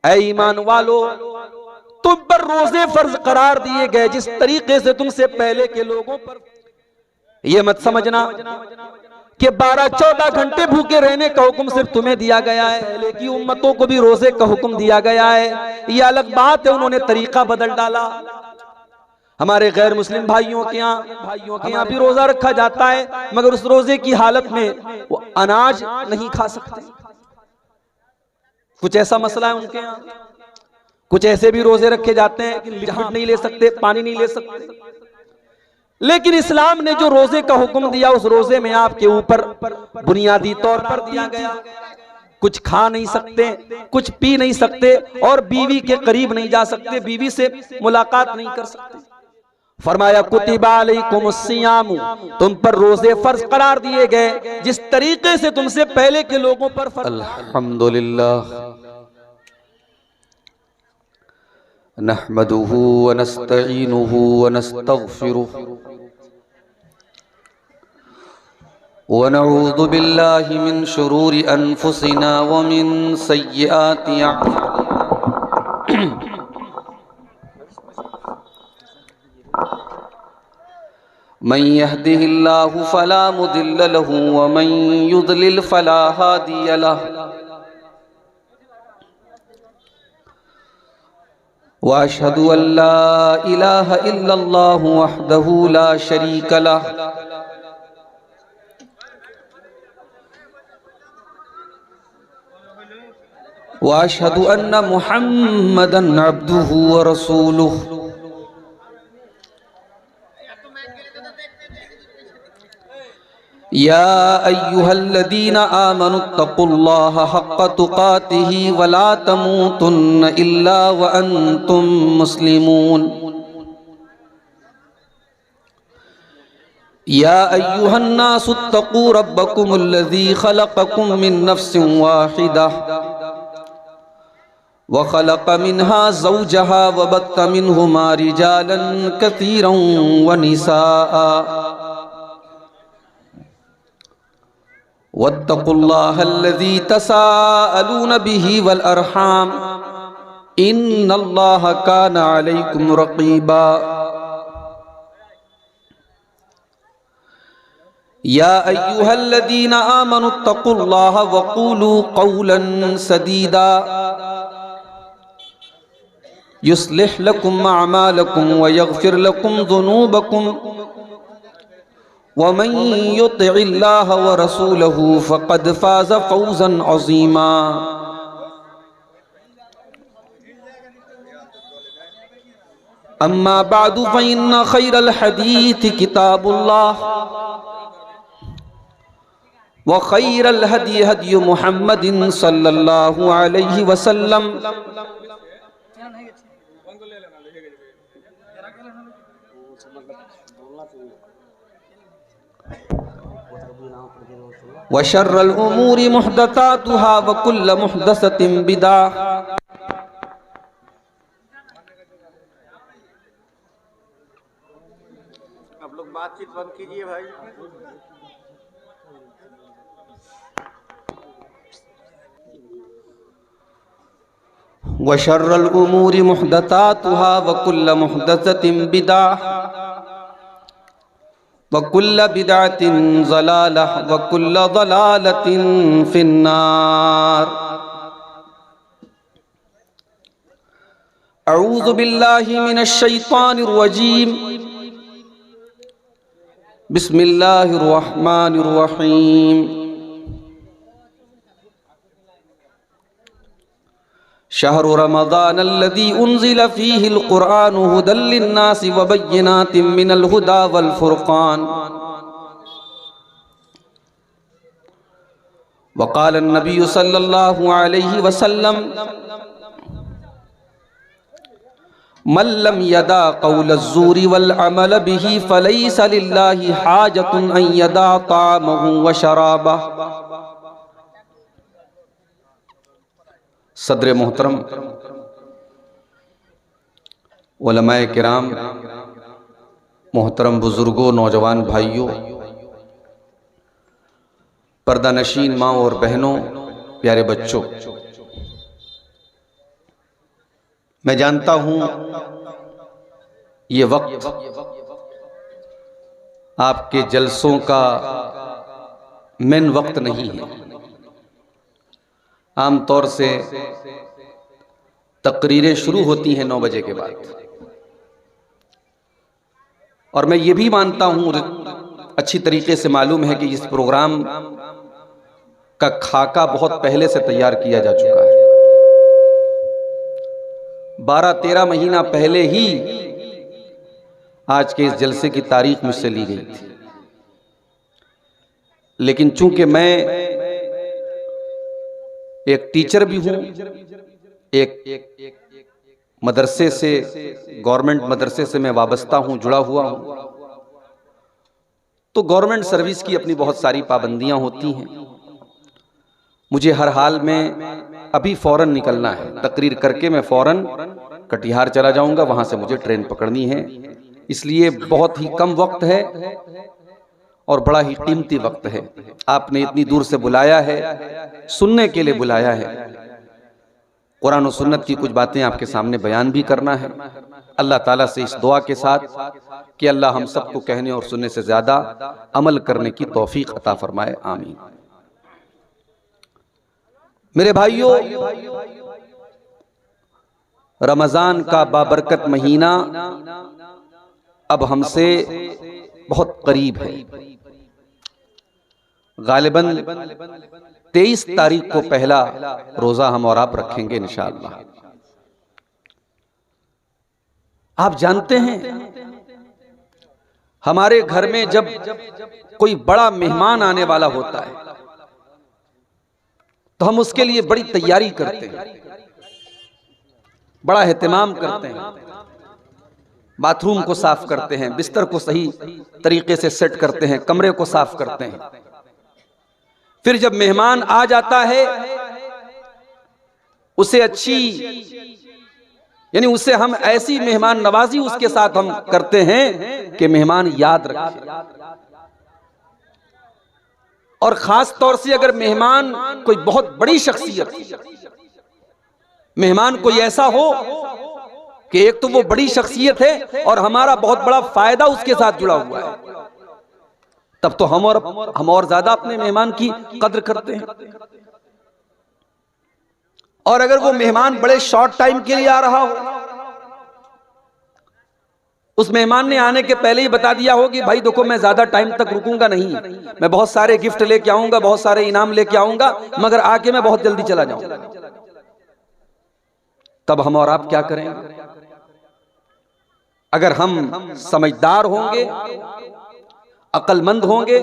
ऐ ईमान वालो, तुम पर रोजे फर्ज करार दिए गए जिस तरीके से तुमसे पहले के लोगों पर। ये मत समझना कि 12-14 घंटे भूखे रहने का हुक्म सिर्फ तुम्हें दिया गया है, पहले की उम्मतों को भी रोजे का हुक्म दिया गया है। ये अलग बात है, उन्होंने तरीका बदल डाला। हमारे गैर मुस्लिम भाइयों के यहाँ भी रोजा रखा जाता है, मगर उस रोजे की हालत में वो अनाज नहीं खा सकते। कुछ ऐसा मसला है उनके यहाँ। कुछ ऐसे भी रोजे रखे जाते हैं कि लिक्विड नहीं ले सकते, पानी नहीं ले सकते। लेकिन इस्लाम ने जो रोजे का हुक्म दिया, उस रोजे में आपके ऊपर बुनियादी तौर पर दिया गया, कुछ खा नहीं सकते, कुछ पी नहीं सकते, और बीवी के करीब नहीं जा सकते, बीवी से मुलाकात नहीं कर सकते। फरमाया कुतिबा अलैकुमुस्सियाम, तुम पर रोजे फर्ज करार दिए गए जिस तरीके से तुमसे पहले के लोगों पर फर्ज। अल्हम्दुलिल्लाह नहमदुहु व नस्तईनुहु व नस्तगफिरुहु व नऊज़ु बिल्लाहि मिन शुरूरि अनफुसिना व मिन सय्यिआति अअमालिना। मन यहदिहिल्लाहु फला मुदिल्ल लहु व मन युद्लिल फला हादिय लहु। व अशहदु अल्ला इलाहा इल्लल्लाहु वहदहु ला शरीक लहु व अशहदु अन्ना मुहम्मदन अब्दुहु व रसूलुहु। या अय्युहल्लज़ीना आमनुत्तक़ुल्लाहा हक़्क़ तुक़ातिही व ला तमूतुन्न इल्ला व अंतुम मुस्लिमून। या अय्युहन्नासुत्तक़ू रब्बकुमुल्लज़ी ख़लक़कुम मिन नफ़्सिन वाहिदा व ख़लक़ मिन्हा ज़ौजहा व बत्त मिन्हुमा रिजालन कसीरन व निसाअ वत्तक़ुल्लाहल्लज़ी तसाअलून बिही वल अरहाम इन्नल्लाहा काना अलैकुम रक़ीबा। या अय्युहल्लज़ीना आमनुत्तक़ुल्लाहा व क़ूलू क़ौलन सदीदा युस्लिह लकुम अअमालकुम व यग़फ़िर लकुम ज़ुनूबकुम वमन युतिइल्लाह व रसूलहु फ़क़द फ़ाज़ फ़ौज़न अज़ीमा। अम्मा बअदु फ़इन्न ख़ैरल हदीथ किताबुल्लाह व ख़ैरल हदी हदी मुहम्मदिन सल्लल्लाहु अलैहि वसल्लम व शर्रल उमूरि मुहदसातुहा व कुल्ल मुहदसतिन बिदअह। आप लोग बातचीत बंद कीजिए भाई। व शर्रल उमूरि मुहदसातुहा व कुल्ल मुहदसतिन बिदअह व कुल्ल बिदअतिन ज़लालह व कुल्ल ज़लालतिन फिन्नार। अऊज़ु बिल्लाहि मिनश शैतानिर रजीम। बिस्मिल्लाहिर रहमानिर रहीम। शहरु रमज़ानल्लज़ी उन्ज़िल फ़ीहिल क़ुरआनु हुदल लिन्नासि व बय्यिनातिन मिनल हुदा वल फ़ुरक़ान। व क़ाल अन्नबिय्यु सल्लल्लाहु अलैहि वसल्लम मन लम यदा क़ौल ज़ूरि वल अमल बिही फ़लैसा लिल्लाहि हाजतुन अन यदा ताअमहु व शराबह। सदर मोहतरम, उलमाए किराम, मोहतरम बुजुर्गों, नौजवान भाइयों, पर्दा नशीन माँ और बहनों, प्यारे बच्चों, मैं जानता हूं ये वक्त आपके जलसों का मेन वक्त नहीं है। आमतौर से तकरीरें शुरू होती हैं 9 बजे के बाद, और मैं ये भी मानता हूं, अच्छी तरीके से मालूम है कि इस प्रोग्राम का खाका बहुत पहले से तैयार किया जा चुका है। 12-13 महीना पहले ही आज के इस जलसे की तारीख मुझसे ली गई थी, लेकिन चूंकि मैं एक टीचर भी हूं, एक मदरसे से, गवर्नमेंट मदरसे से मैं वाबस्ता हूं, जुड़ा हुआ हूं, तो गवर्नमेंट सर्विस की अपनी बहुत सारी पाबंदियां होती हैं। मुझे हर हाल में अभी फौरन निकलना है, तकरीर करके मैं फौरन कटिहार चला जाऊंगा, वहां से मुझे ट्रेन पकड़नी है। इसलिए बहुत ही कम वक्त है और बड़ा ही कीमती वक्त है। आपने इतनी दूर से बुलाया है, सुनने के लिए बुलाया है। कुरान और सुन्नत की कुछ बातें आपके सामने बयान भी करना है। अल्लाह ताला से इस दुआ के साथ कि अल्लाह हम सबको कहने और सुनने से ज्यादा अमल करने की तौफीक अता फरमाए, आमीन। मेरे भाइयों, रमजान का बाबरकत महीना अब हमसे बहुत करीब है। गालिबन 23 तारीख को पहला रोजा हम और आप रखेंगे इंशाअल्लाह। आप जानते हैं, हमारे घर में जब कोई बड़ा मेहमान आने वाला होता है तो हम उसके लिए बड़ी तैयारी करते हैं, बड़ा एहतमाम करते हैं, बाथरूम को साफ करते हैं, बिस्तर को सही तरीके से सेट करते हैं, कमरे को साफ करते हैं। फिर जब मेहमान आ जाता है उसे उसे हम ऐसी मेहमान नवाजी उसके साथ हम करते हैं कि मेहमान याद रखे। और खास तौर से अगर मेहमान कोई बहुत बड़ी शख्सियत, मेहमान कोई ऐसा हो कि एक तो वो बड़ी शख्सियत है और हमारा बहुत बड़ा फायदा उसके साथ जुड़ा हुआ है, तब तो हम और ज्यादा अपने मेहमान की कद्र करते हैं। और अगर वो मेहमान बड़े शॉर्ट टाइम के लिए आ रहा हो, उस मेहमान ने आने के पहले ही बता दिया हो कि भाई देखो मैं ज्यादा टाइम तक रुकूंगा नहीं, मैं बहुत सारे गिफ्ट लेके आऊंगा, बहुत सारे इनाम लेके आऊंगा, मगर आके मैं बहुत जल्दी चला जाऊंगा, तब हम और आप क्या करेंगे? अगर हम समझदार होंगे, अक्लमंद होंगे,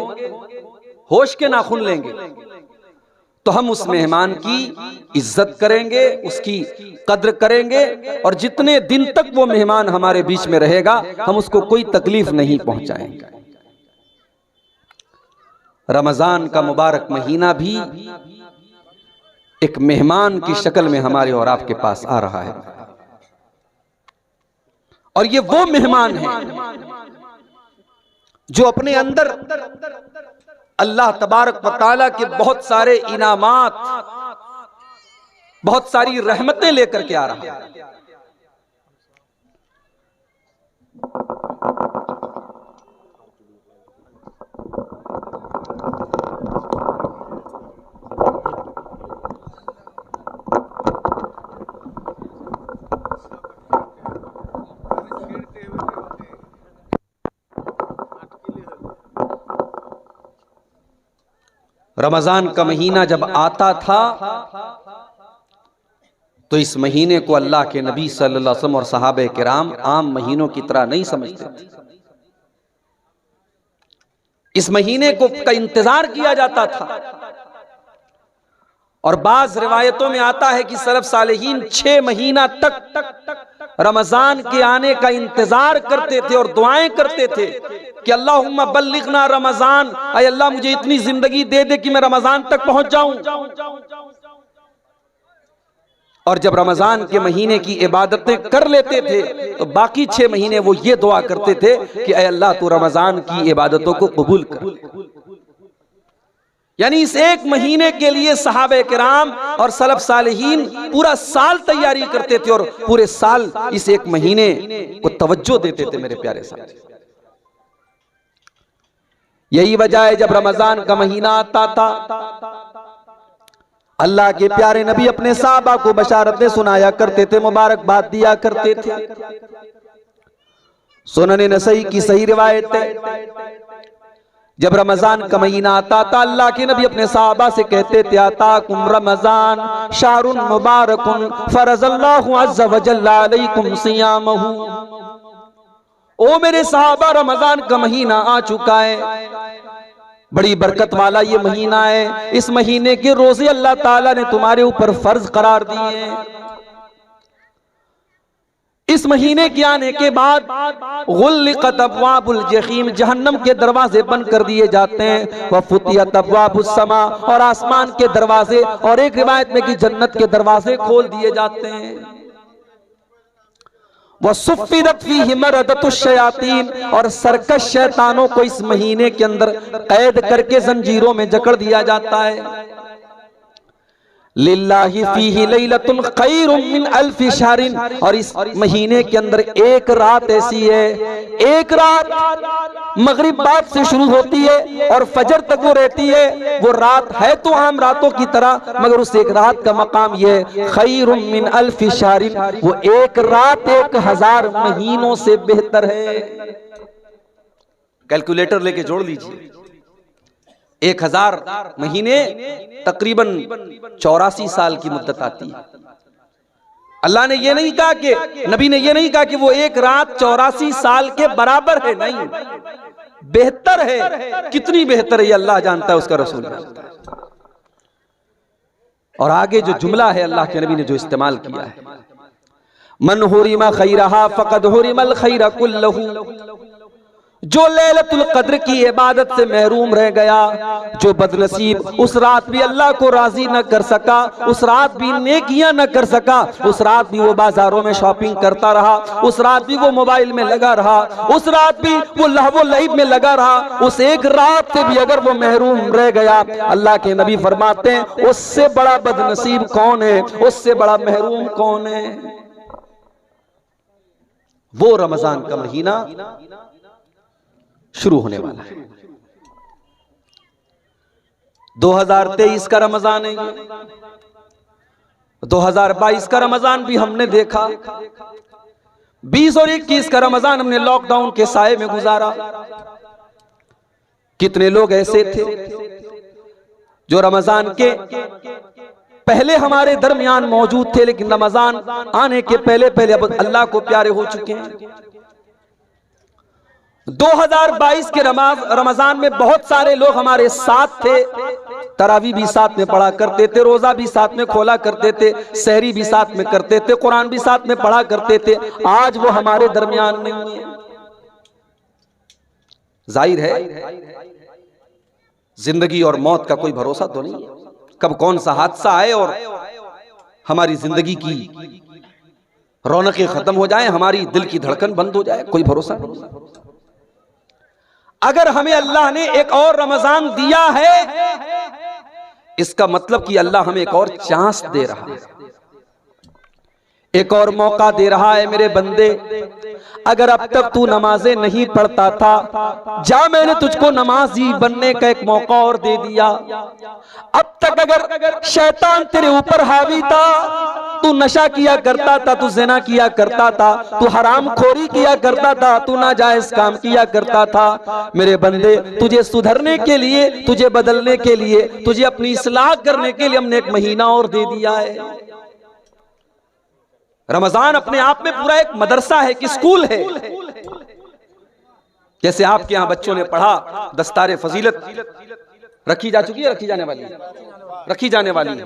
होश के नाखून लेंगे, तो हम उस मेहमान की इज्जत करेंगे, उसकी कद्र करेंगे, और जितने दिन तक वो मेहमान हमारे बीच में रहेगा हम उसको कोई तकलीफ नहीं पहुंचाएंगे। रमजान का मुबारक महीना भी एक मेहमान की शक्ल में हमारे और आपके पास आ रहा है, और ये वो मेहमान है जो अपने अंदर अल्लाह तबारक व तआला के बहुत सारे इनामात, बहुत सारी रहमतें लेकर के आ रहा है। रमजान का महीना जब आता था तो इस महीने को अल्लाह के नबी सल्लल्लाहु अलैहि वसल्लम और सहाबे किराम आम महीनों की तरह नहीं समझते थे। इस महीने को का इंतजार किया जाता था, और बाज रिवायतों में आता है कि सलफ सालेहीन 6 महीना तक रमजान के आने का इंतजार करते थे और दुआएं करते थे कि अल्लाहुम्मा बल्लिगना रमजान, ऐ अल्लाह मुझे इतनी जिंदगी दे दे कि मैं रमजान तक पहुंच जाऊं। और जब रमजान के महीने की इबादतें कर लेते थे तो बाकी 6 महीने वो ये दुआ करते थे कि ऐ अल्लाह तू रमजान की इबादतों को कबूल कर। यानी इस एक महीने के लिए सहाबे किराम और सलफ सालिहीन पूरा साल तैयारी करते थे और पूरे साल इस एक महीने को तवज्जो देते थे मेरे प्यारे साथी। यही वजह है जब रमजान का महीना आता था, अल्लाह के प्यारे नबी अपने साहबा को बशारतें सुनाया करते थे, मुबारकबाद दिया करते थे। सुनन नसई की सही रिवायत है, जब रमजान का महीना आता था अल्लाह के नबी अपने साहबा से कहते थे, आताकुम रमजान शाहरुन मुबारकुन फरज़ल्लाहु अज़्ज़ व जल्ला अलैकुम सियामहु। ओ मेरे साहबा, रमजान का महीना आ चुका है, बड़ी बरकत वाला ये महीना है। इस महीने के रोजे अल्लाह ताला ने तुम्हारे ऊपर फर्ज करार दिए हैं। इस महीने के आने के बाद गुल्लिक़त अब्वाबुल जहीम, जहन्नम के दरवाजे बंद कर दिए जाते हैं। व फुतियत अब्वाबुस समा, और आसमान के दरवाजे, और एक रिवायत में कि जन्नत के दरवाजे खोल दिए जाते हैं। व सुफ़्फ़िदत फ़ीहि मरदतुश शयातीन, और सरकश शैतानों को इस महीने के अंदर कैद करके जंजीरों में जकड़ दिया जाता है। लिल्लाहि फीहि लैलतुन खैरुम मिन अल्फि शहरिन, और इस महीने के अंदर एक रात ऐसी है, एक रात मगरिब बाद से शुरू होती है और फजर तक वो रहती है। वो रात है तो आम रातों की तरह, मगर उस एक रात का मकाम ये खैरुम मिन अल्फि शहरिन, वो एक रात 1000 महीनों से बेहतर है। कैलकुलेटर लेके जोड़ लीजिए, 1000 महीने तकरीबन 84 साल की मुद्दत आती है। अल्लाह ने ये नहीं कहा कि, नबी ने ये नहीं कहा कि वो एक रात 84 साल के बराबर है, नहीं, बेहतर है। कितनी बेहतर है ये अल्लाह जानता है, उसका रसूल जानता है। और आगे जो जुमला है अल्लाह के नबी ने जो इस्तेमाल किया है, मन हुरिमा खैरहा फकद हुरिमल खैर कुल्लहु, जो लैलतुल कद्र की इबादत से महरूम रह गया, जो बदनसीब उस रात भी अल्लाह को राजी न कर सका, उस रात भी नेकियां न कर सका, उस रात भी वो बाजारों में शॉपिंग करता रहा, उस रात भी वो मोबाइल में लगा रहा, उस रात भी वो लहवो लईब में लगा रहा, उस एक रात से भी अगर वो महरूम रह गया, अल्लाह के नबी फरमाते हैं उससे बड़ा बदनसीब कौन है, उससे बड़ा महरूम कौन है। वो रमजान का महीना शुरू होने वाला है। 2023 का रमजान है, 2022 का रमजान भी हमने देखा, 20 और 21 का रमजान हमने लॉकडाउन के साए में गुजारा। कितने लोग ऐसे थे जो रमजान के पहले हमारे दरमियान मौजूद थे, लेकिन रमजान आने के पहले पहले अब अल्लाह को प्यारे हो चुके हैं। 2022 के रमजान में बहुत सारे लोग हमारे साथ थे, तरावी भी साथ में पढ़ा करते थे, रोजा भी साथ में खोला करते थे, सहरी भी साथ में करते थे, कुरान भी साथ में पढ़ा करते थे। आज वो हमारे दरमियान नहीं है। जाहिर है जिंदगी और मौत का कोई भरोसा तो नहीं है, कब कौन सा हादसा आए और हमारी जिंदगी की रौनकें खत्म हो जाए, हमारी दिल की धड़कन बंद हो जाए, कोई भरोसा नहीं। अगर हमें अल्लाह ने एक और रमजान दिया है, इसका मतलब कि अल्लाह हमें एक और चांस दे रहा है, एक और मौका दे रहा है। मेरे बंदे, अगर अब तक तू नमाजें नहीं पढ़ता था, जा मैंने तुझको नमाजी बनने का एक मौका और दे दिया। अब तक अगर शैतान तेरे ऊपर हावी था, तू नशा किया करता था, तू ज़िना किया करता था, तू हराम खोरी किया करता था, तू नाजायज काम किया करता था, मेरे बंदे तुझे सुधरने के लिए, तुझे बदलने के लिए, तुझे अपनी इस्लाह करने के लिए हमने एक महीना और दे दिया है। रमजान अपने आप में पूरा एक मदरसा है कि स्कूल है। जैसे आपके यहां बच्चों ने पढ़ा, दस्तारे फजीलत रखी जा चुकी है, रखी जाने वाली है, रखी जाने वाली है।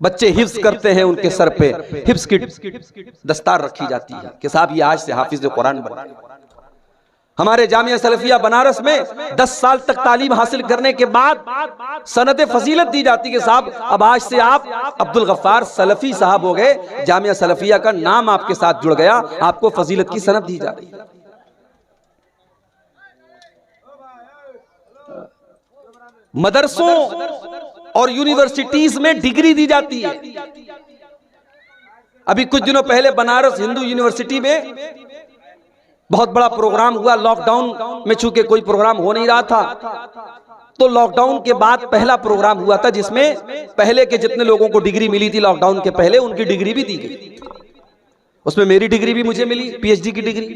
बच्चे हिफ्ज करते हैं, उनके सर पे हिफ्ज की दस्तार रखी जाती है कि साहब ये आज से हाफिज कुरान बने। हमारे जामिया सलफिया बनारस में 10 साल तक तालीम हासिल करने के बाद सनद फजीलत दी जाती है कि साहब अब आज से आप अब्दुल गफ्फार सलफी साहब हो गए, जामिया सलफिया का नाम आपके साथ जुड़ गया, आपको फजीलत की सनद दी जा रही है। मदरसों और यूनिवर्सिटीज में डिग्री दी जाती है। अभी कुछ दिनों पहले बनारस हिंदू यूनिवर्सिटी में बहुत बड़ा प्रोग्राम हुआ। लॉकडाउन में चूंकि कोई प्रोग्राम हो नहीं रहा था, तो लॉकडाउन के बाद पहला प्रोग्राम हुआ था जिसमें पहले के जितने लोगों को डिग्री मिली थी लॉकडाउन के पहले, उनकी डिग्री भी दी गई। उसमें मेरी डिग्री भी मुझे मिली, पीएचडी की डिग्री।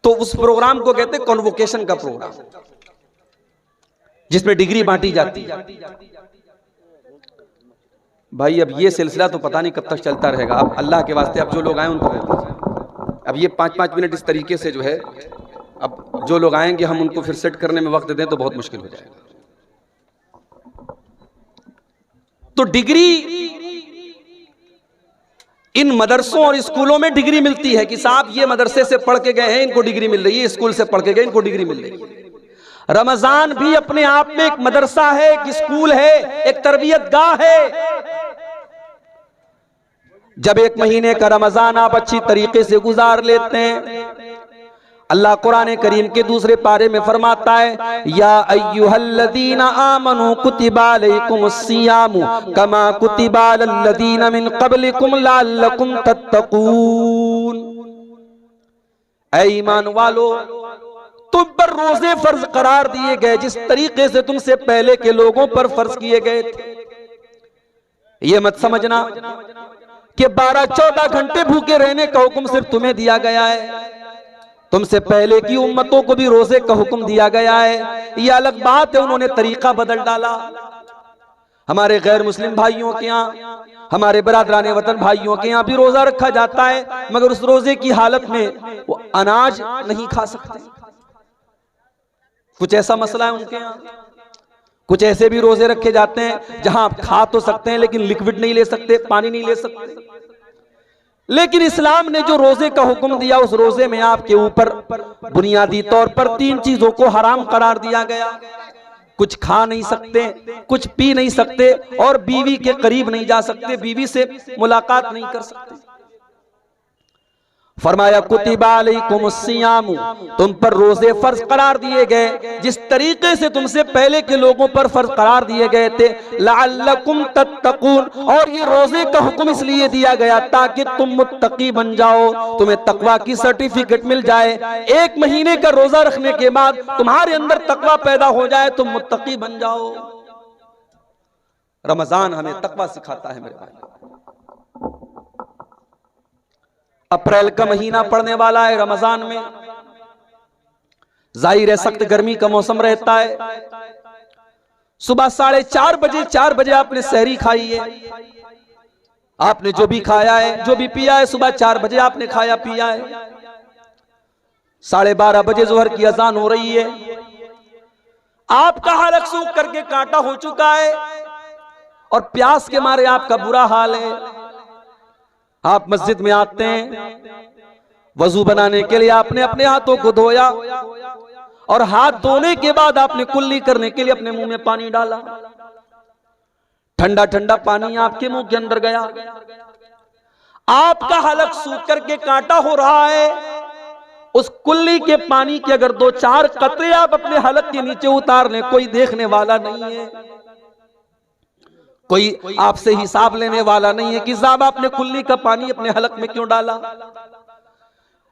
तो उस प्रोग्राम को कहते हैं कॉन्वोकेशन का प्रोग्राम, जिसमें डिग्री बांटी जाती है। भाई अब ये सिलसिला तो पता नहीं कब तक चलता रहेगा। अब अल्लाह के वास्ते अब जो लोग आए उनको बोल दीजिए। अब ये 5-5 मिनट इस तरीके से जो है, अब जो लोग आएंगे हम उनको फिर सेट करने में वक्त दें तो बहुत मुश्किल हो जाएगा। तो डिग्री इन मदरसों और स्कूलों में डिग्री मिलती है कि साहब ये मदरसे से पढ़ के गए हैं, इनको डिग्री मिल रही है, स्कूल से पढ़ के गए, इनको डिग्री मिल रही है। रमजान भी अपने आप में एक मदरसा है, एक स्कूल है, एक तरबियत गाह है। जब एक महीने का रमजान आप अच्छी तरीके से गुजार लेते हैं, अल्लाह कुरान करीम के दूसरे पारे में फरमाता है, या अय्युहल्लज़ीना आमनू कुतिबा अलैकुमुस्सियामु कमा कुतिबा अलल्लज़ीना मिन क़ब्लिकुम लअल्लकुम तत्तक़ून। ऐ ईमान वालो, तुम पर रोजे फर्ज करार दिए गए जिस तरीके से तुमसे पहले के लोगों पर फर्ज किए गए थे। ये मत समझना कि 12-14 घंटे भूखे रहने का हुक्म सिर्फ तुम्हें दिया गया है, तुमसे पहले की उम्मतों को भी रोजे का हुक्म दिया गया है। यह अलग बात है उन्होंने तरीका बदल डाला। हमारे गैर मुस्लिम भाइयों के यहाँ, हमारे बरादराने वतन भाइयों के यहाँ भी रोजा रखा जाता है, मगर उस रोजे की हालत में वो अनाज नहीं खा सकते। कुछ ऐसा मसला है उनके यहाँ। कुछ ऐसे भी रोजे रखे जाते हैं जहां आप खा तो सकते हैं लेकिन लिक्विड नहीं ले सकते, पानी नहीं ले सकते। लेकिन इस्लाम ने जो रोजे का हुक्म दिया, उस रोजे में आपके ऊपर बुनियादी तौर पर 3 चीजों को हराम करार दिया गया। कुछ खा नहीं सकते, कुछ पी नहीं सकते, और बीवी के करीब नहीं जा सकते, बीवी से मुलाकात नहीं कर सकते। फरमाया कुतिबा अलैकुमुस्सियामु, तुम पर रोजे फर्ज करार दिए गए जिस तरीके से तुमसे पहले के लोगों पर फर्ज करार दिए गए थे, लअल्लकुम तत्तकून। और ये रोजे का हुक्म इसलिए दिया गया ताकि तुम मुत्तकी बन जाओ, तुम्हें तकवा की सर्टिफिकेट मिल जाए। 1 महीने का रोजा रखने के बाद तुम्हारे अंदर तकवा पैदा हो जाए, तुम मुत्तकी बन जाओ। रमजान हमें तकवा सिखाता है मेरे भाई। अप्रैल का महीना पड़ने वाला है, रमजान में जाहिर है सख्त गर्मी का मौसम रहता है। सुबह 4:30 बजे 4 बजे आपने सहरी खाई है, आपने जो भी खाया है, जो भी पिया है, सुबह 4 बजे आपने खाया पिया है। 12:30 बजे जोहर की अजान हो रही है, आपका हलक सूख करके कांटा हो चुका है और प्यास के मारे आपका बुरा हाल है। आप मस्जिद में आते हैं, वजू बनाने के लिए आपने अपने हाथों को धोया और हाथ धोने के बाद आपने कुल्ली करने के लिए अपने मुंह में पानी डाला। ठंडा ठंडा पानी आपके मुंह के अंदर गया, आपका हलक सूख करके कांटा हो रहा है। उस कुल्ली के पानी के अगर 2-4 कतरे आप अपने हलक के नीचे उतार लें, कोई देखने वाला नहीं है, कोई आपसे हिसाब लेने वाला नहीं है कि साहब आपने कुल्ली का पानी अपने हलक में क्यों डाला।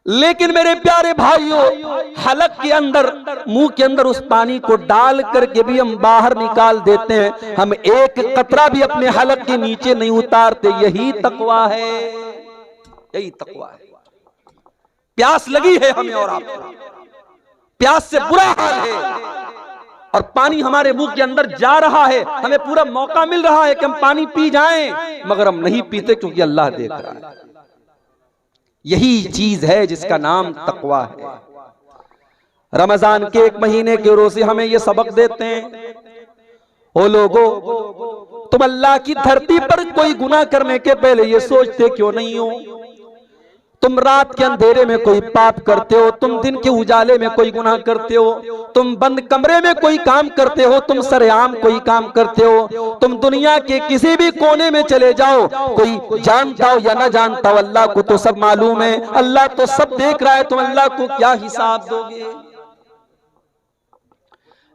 लेकिन मेरे प्यारे भाइयों, हलक के अंदर, मुंह के अंदर उस पानी को डाल करके भी हम बाहर निकाल देते हैं, हम 1 कतरा भी अपने हलक के नीचे नहीं उतारते। यही तकवा है, यही तकवा है। प्यास लगी है हमें और आपको, प्यास से बुरा हाल है और पानी हमारे मुंह के अंदर जा रहा है, हमें पूरा मौका मिल रहा है कि हम पानी पी जाएं, मगर हम नहीं पीते क्योंकि अल्लाह देख रहा है। यही चीज है जिसका नाम तकवा है। रमजान के 1 महीने के रोजे हमें ये सबक देते हैं, ओ लोगों, तुम अल्लाह की धरती पर कोई गुनाह करने के पहले ये सोचते क्यों नहीं हो? तुम रात के अंधेरे में कोई पाप करते हो, तुम दिन के उजाले में कोई गुनाह करते हो, तुम बंद कमरे में कोई काम करते हो, तुम सरेआम कोई काम करते हो, तुम दुनिया के किसी भी कोने में चले जाओ, कोई जानता हो या ना जानता हो, अल्लाह को तो सब मालूम है, अल्लाह तो सब देख रहा है, तुम अल्लाह को क्या हिसाब दोगे?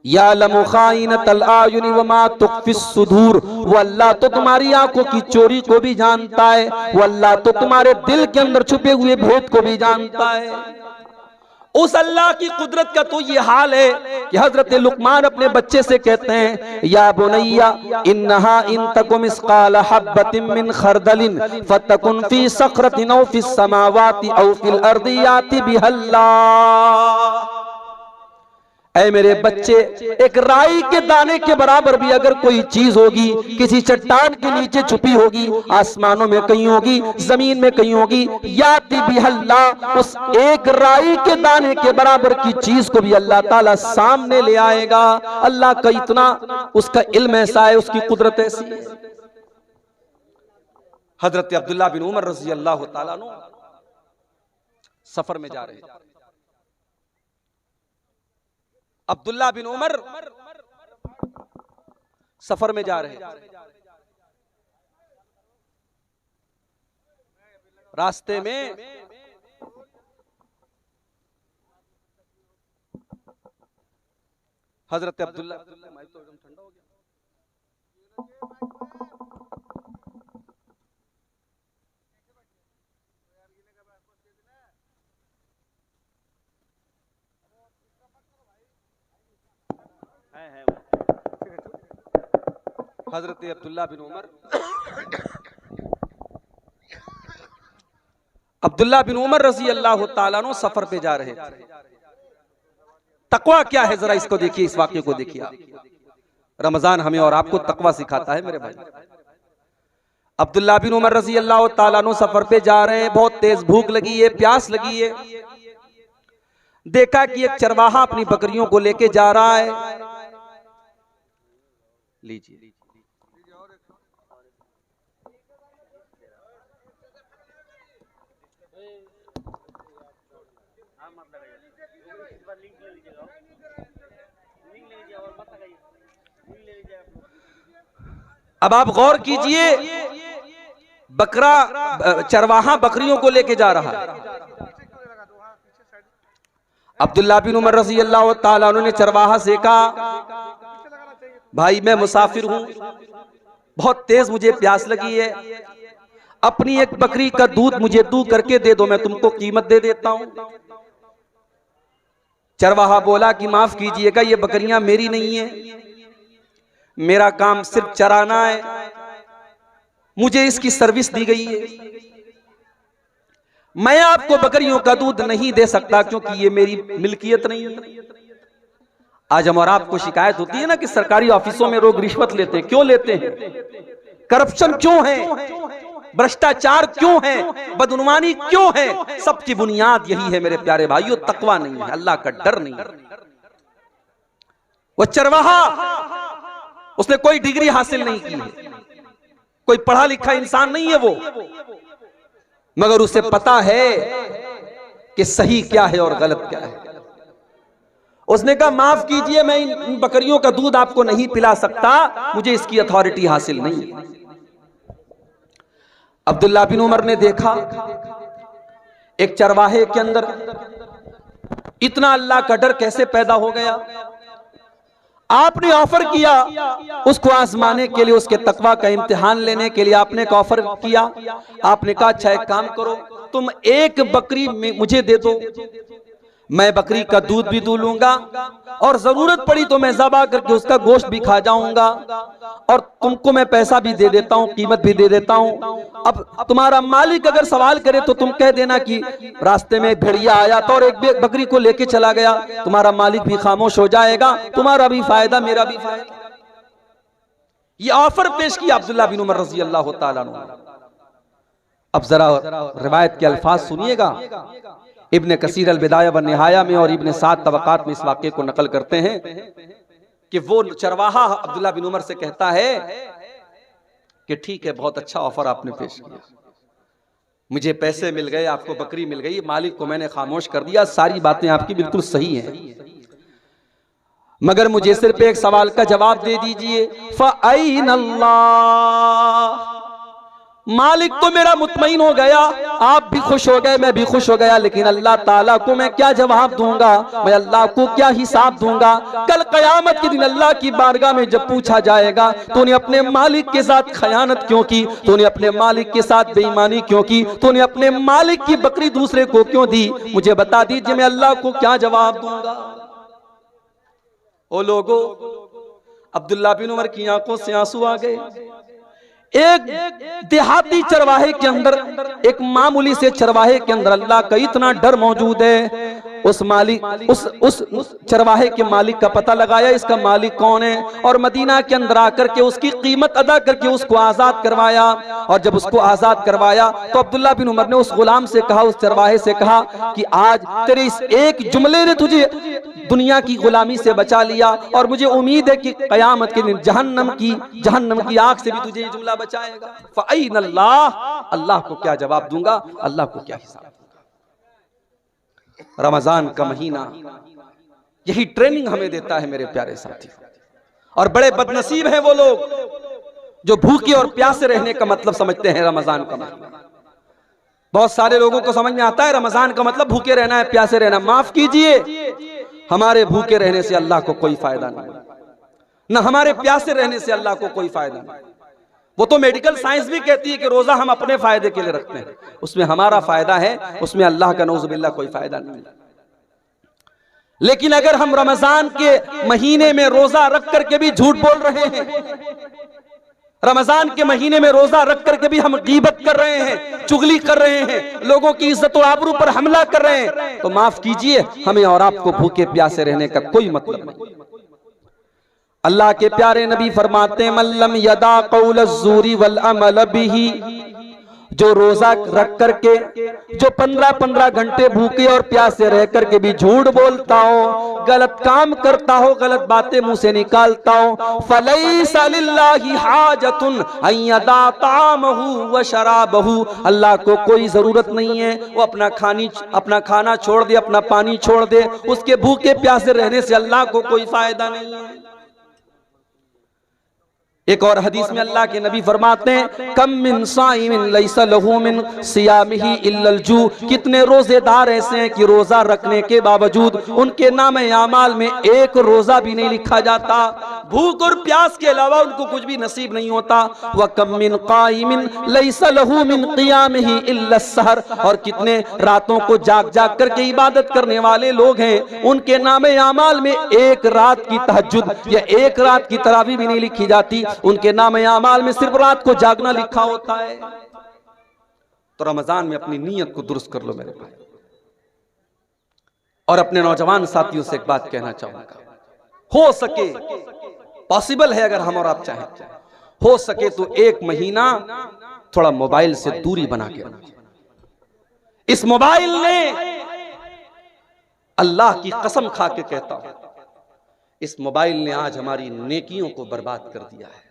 यालमु खाइनतल आयुनि व मा तुख्फिस सुदूर, वो अल्लाह तो तुम्हारी आंखों की चोरी को भी जानता है, वो अल्लाह तो तुम्हारे दिल के अंदर छुपे हुए भेद को भी जानता है। उस अल्लाह की कुदरत का तो ये हाल है कि हजरत लुकमान अपने बच्चे से कहते हैं, या बुनैया इन्नहा इन तकुम मिस्काल हब्बतिन मिन खरदलिन फतकुन फी सखरतिन औ फिस समावाति औ फिल अर्दि याति बिहल्लाह। ऐ मेरे बच्चे, एक राई के दाने के बराबर भी अगर कोई चीज होगी, किसी चट्टान के नीचे छुपी होगी, आसमानों में कहीं होगी, जमीन में कहीं होगी, याति बिहल्लाह, उस एक राई के दाने के बराबर की चीज को भी अल्लाह ताला सामने ले आएगा। अल्लाह का इतना उसका इल्म ऐसा है, उसकी कुदरत ऐसी है। हजरत अब्दुल्लाह बिन उमर रजी अल्लाह ताला अन्हु सफर में जा रहे हैं। अब्दुल्ला बिन उमर सफर में जा रहे हैं। रास्ते में हजरत अब्दुल्ला ठंडा हो गया। हजरत अब्दुल्ला बिन उमर रजी अल्लाह ताला अन्हु सफर पे जा रहे थे। तकवा क्या है जरा इसको देखिए, इस वाक्य को देखिए आप। रमजान हमें और आपको तकवा सिखाता है मेरे भाई। अब्दुल्ला बिन उमर रजी अल्लाह ताला अन्हु सफर पे जा रहे हैं, बहुत तेज भूख लगी है, प्यास लगी है। देखा कि एक चरवाहा अपनी बकरियों को लेके जा रहा है। लीजिए अब आप गौर कीजिए, बकरा चरवाहा बकरियों को लेके जा रहा है। अब्दुल्ला बिन उमर रज़ी अल्लाह ताला अन्हु ने चरवाहा से कहा, भाई मैं मुसाफिर हूं, बहुत तेज मुझे प्यास लगी है, अपनी एक बकरी का दूध मुझे दू करके दे दो, मैं तुमको कीमत दे देता हूं। चरवाहा बोला कि माफ कीजिएगा, ये बकरियां मेरी नहीं है, मेरा काम सिर्फ चराना है, मुझे इसकी सर्विस दी गई है, मैं आपको बकरियों का दूध नहीं दे सकता क्योंकि ये मेरी मिल्कियत नहीं है। आज हम और आपको शिकायत होती है ना कि सरकारी ऑफिसों में लोग रिश्वत लेते हैं। क्यों लेते हैं? करप्शन क्यों है? भ्रष्टाचार क्यों है? बदनुमानी क्यों है? सबकी बुनियाद यही है मेरे प्यारे भाइयों, तकवा नहीं है, अल्लाह का डर नहीं है। वो चरवाहा, उसने कोई डिग्री हासिल नहीं की है, कोई पढ़ा लिखा इंसान नहीं है वो, मगर उसे पता है कि सही क्या है और गलत क्या है। उसने कहा माफ कीजिए, मैं इन बकरियों का दूध आपको नहीं पिला सकता, मुझे इसकी अथॉरिटी हासिल नहीं है। अब्दुल्ला बिन उमर ने देखा एक चरवाहे के अंदर इतना अल्लाह का डर कैसे पैदा हो गया। आपने ऑफर किया उसको आजमाने के लिए, उसके तकवा का इम्तिहान लेने के लिए आपने एक ऑफर किया। आपने कहा अच्छा एक काम करो, तुम एक बकरी मुझे दे दो, मैं बकरी का दूध भी दूध लूंगा और जरूरत पड़ी तो मैं ज़बा करके उसका गोश्त भी खा जाऊंगा और तुमको मैं पैसा भी दे देता हूं, कीमत भी दे देता हूं। अब तुम्हारा मालिक अगर सवाल करे तो तुम कह देना कि रास्ते में भेड़िया आया था और एक बकरी को लेके चला गया, तुम्हारा मालिक भी खामोश हो जाएगा, तुम्हारा भी फायदा मेरा भी फायदा। ये ऑफर पेश किया अब्दुल्ला बिन उमर रज़ी अल्लाह ताला अन्हु। अब जरा रिवायत के अल्फाज सुनिएगा। इब्ने कसीर अल बिदाया व निहाया में और इब्ने साद तबकात में इस वाक़े को नकल करते हैं कि वो चरवाहा अब्दुल्ला बिन उमर से कहता है कि ठीक है, बहुत अच्छा ऑफर आपने पेश किया, मुझे पैसे मिल गए, आपको बकरी मिल गई, मालिक को मैंने खामोश कर दिया, सारी बातें आपकी बिल्कुल सही हैं, मगर मुझे सिर्फ एक सवाल का जवाब दे दीजिए, फ़अैन अल्लाह, मालिक तो मेरा मुतमईन हो गया, आप भी खुश हो गए, मैं भी खुश हो गया, लेकिन अल्लाह ताला को मैं क्या जवाब दूंगा, मैं अल्लाह को क्या हिसाब दूंगा। कल कयामत के दिन अल्लाह की बारगाह में जब पूछा जाएगा तूने अपने मालिक के साथ खयानत क्यों की, तूने अपने मालिक के साथ बेईमानी क्यों की, तूने अपने मालिक की बकरी दूसरे को क्यों दी, मुझे बता दीजिए मैं अल्लाह को क्या जवाब दूंगा। ओ लोगों, अब्दुल्ला बिन उमर की आंखों से आंसू आ गए। एक देहाती चरवाहे के अंदर, एक मामूली से चरवाहे के अंदर अल्लाह का इतना डर मौजूद है। उस मालिक उस चरवाहे के मालिक का पता लगाया, इसका मालिक कौन है, और मदीना के अंदर आकर के उसकी कीमत अदा करके उसको आजाद करवाया। और जब उसको आजाद करवाया तो अब्दुल्ला बिन उमर ने उस गुलाम से कहा, उस चरवाहे से कहा कि आज तेरे इस एक जुमले ने तुझे दुनिया की गुलामी से बचा लिया, और मुझे उम्मीद है कि कयामत के दिन जहन्नम की आग से भी तुझे ये जुमला बचाएगा। फ़अय्न अल्लाह, अल्लाह को क्या जवाब दूंगा, अल्लाह को क्या हिसाब दूंगा। रमजान का महीना यही ट्रेनिंग हमें देता है मेरे प्यारे साथी। और बड़े बदनसीब हैं वो लोग जो भूखे और प्यासे रहने का मतलब समझते हैं रमजान का महीना। बहुत सारे लोगों को समझ में आता है रमजान का मतलब भूखे रहना है, प्यासे रहना। माफ कीजिए, हमारे भूखे रहने से अल्लाह को कोई फायदा नहीं, न हमारे प्यासे रहने से अल्लाह को कोई फायदा नहीं। वो तो मेडिकल साइंस भी कहती है कि रोजा हम अपने फायदे के लिए रखते हैं, उसमें हमारा फायदा है, उसमें अल्लाह का नौज़ बिल्लाह कोई फायदा नहीं। लेकिन अगर हम रमजान के महीने में रोजा रख करके भी झूठ बोल रहे हैं, रमजान के महीने में रोजा रख करके भी हम गीबत कर रहे हैं, चुगली कर रहे हैं, लोगों की इज्जत और आबरू पर हमला कर रहे हैं, तो माफ कीजिए, हमें और आपको भूखे प्यासे रहने का कोई मतलब नहीं। अल्लाह के प्यारे नबी फरमाते हैं, मल्लम यदा कौल ज़ूरी वल अमल बिही, जो रोजा रख करके, जो 15-15 घंटे भूखे और प्यासे रह करके भी झूठ बोलता हो, गलत काम करता हो, गलत बातें मुंह से निकालता हो, फलैसा लिल्लाहि हाजतुन अन यदा तामहु व शराबहु, अल्लाह को कोई जरूरत नहीं है वो अपना खाना छोड़ दे, अपना पानी छोड़ दे, उसके भूखे प्यासे रहने से अल्लाह को कोई फायदा नहीं है। एक और हदीस में अल्लाह के नबी फरमाते हैं, कम मिन साइमिन लैसा लहू मिन सियामिही इल्लल जू, कितने रोजेदार ऐसे हैं कि रोजा रखने के बावजूद उनके नामे आमाल में एक रोजा भी नहीं लिखा जाता। भूख और प्यास के अलावा उनको कुछ भी नसीब नहीं होता। व कम मिन काइमिन लैसा लहू मिन क़ियामिही इल्लस सहर, और कितने रातों को जाग जाग करके इबादत करने वाले लोग हैं, उनके नामे आमाल में एक रात की तहज्जुद या एक रात की तरावी भी नहीं लिखी जाती, उनके नामे आमाल में सिर्फ रात को जागना लिखा होता है। तो रमजान में अपनी नीयत को दुरुस्त कर लो मेरे भाई। और अपने नौजवान साथियों से एक बात कहना चाहूंगा, हो सके, पॉसिबल है अगर हम और आप चाहें, हो सके तो एक महीना थोड़ा मोबाइल से दूरी बना के रखें। इस मोबाइल ने, अल्लाह की कसम खा के कहता हूं, इस मोबाइल ने आज हमारी नेकियों को बर्बाद कर दिया है,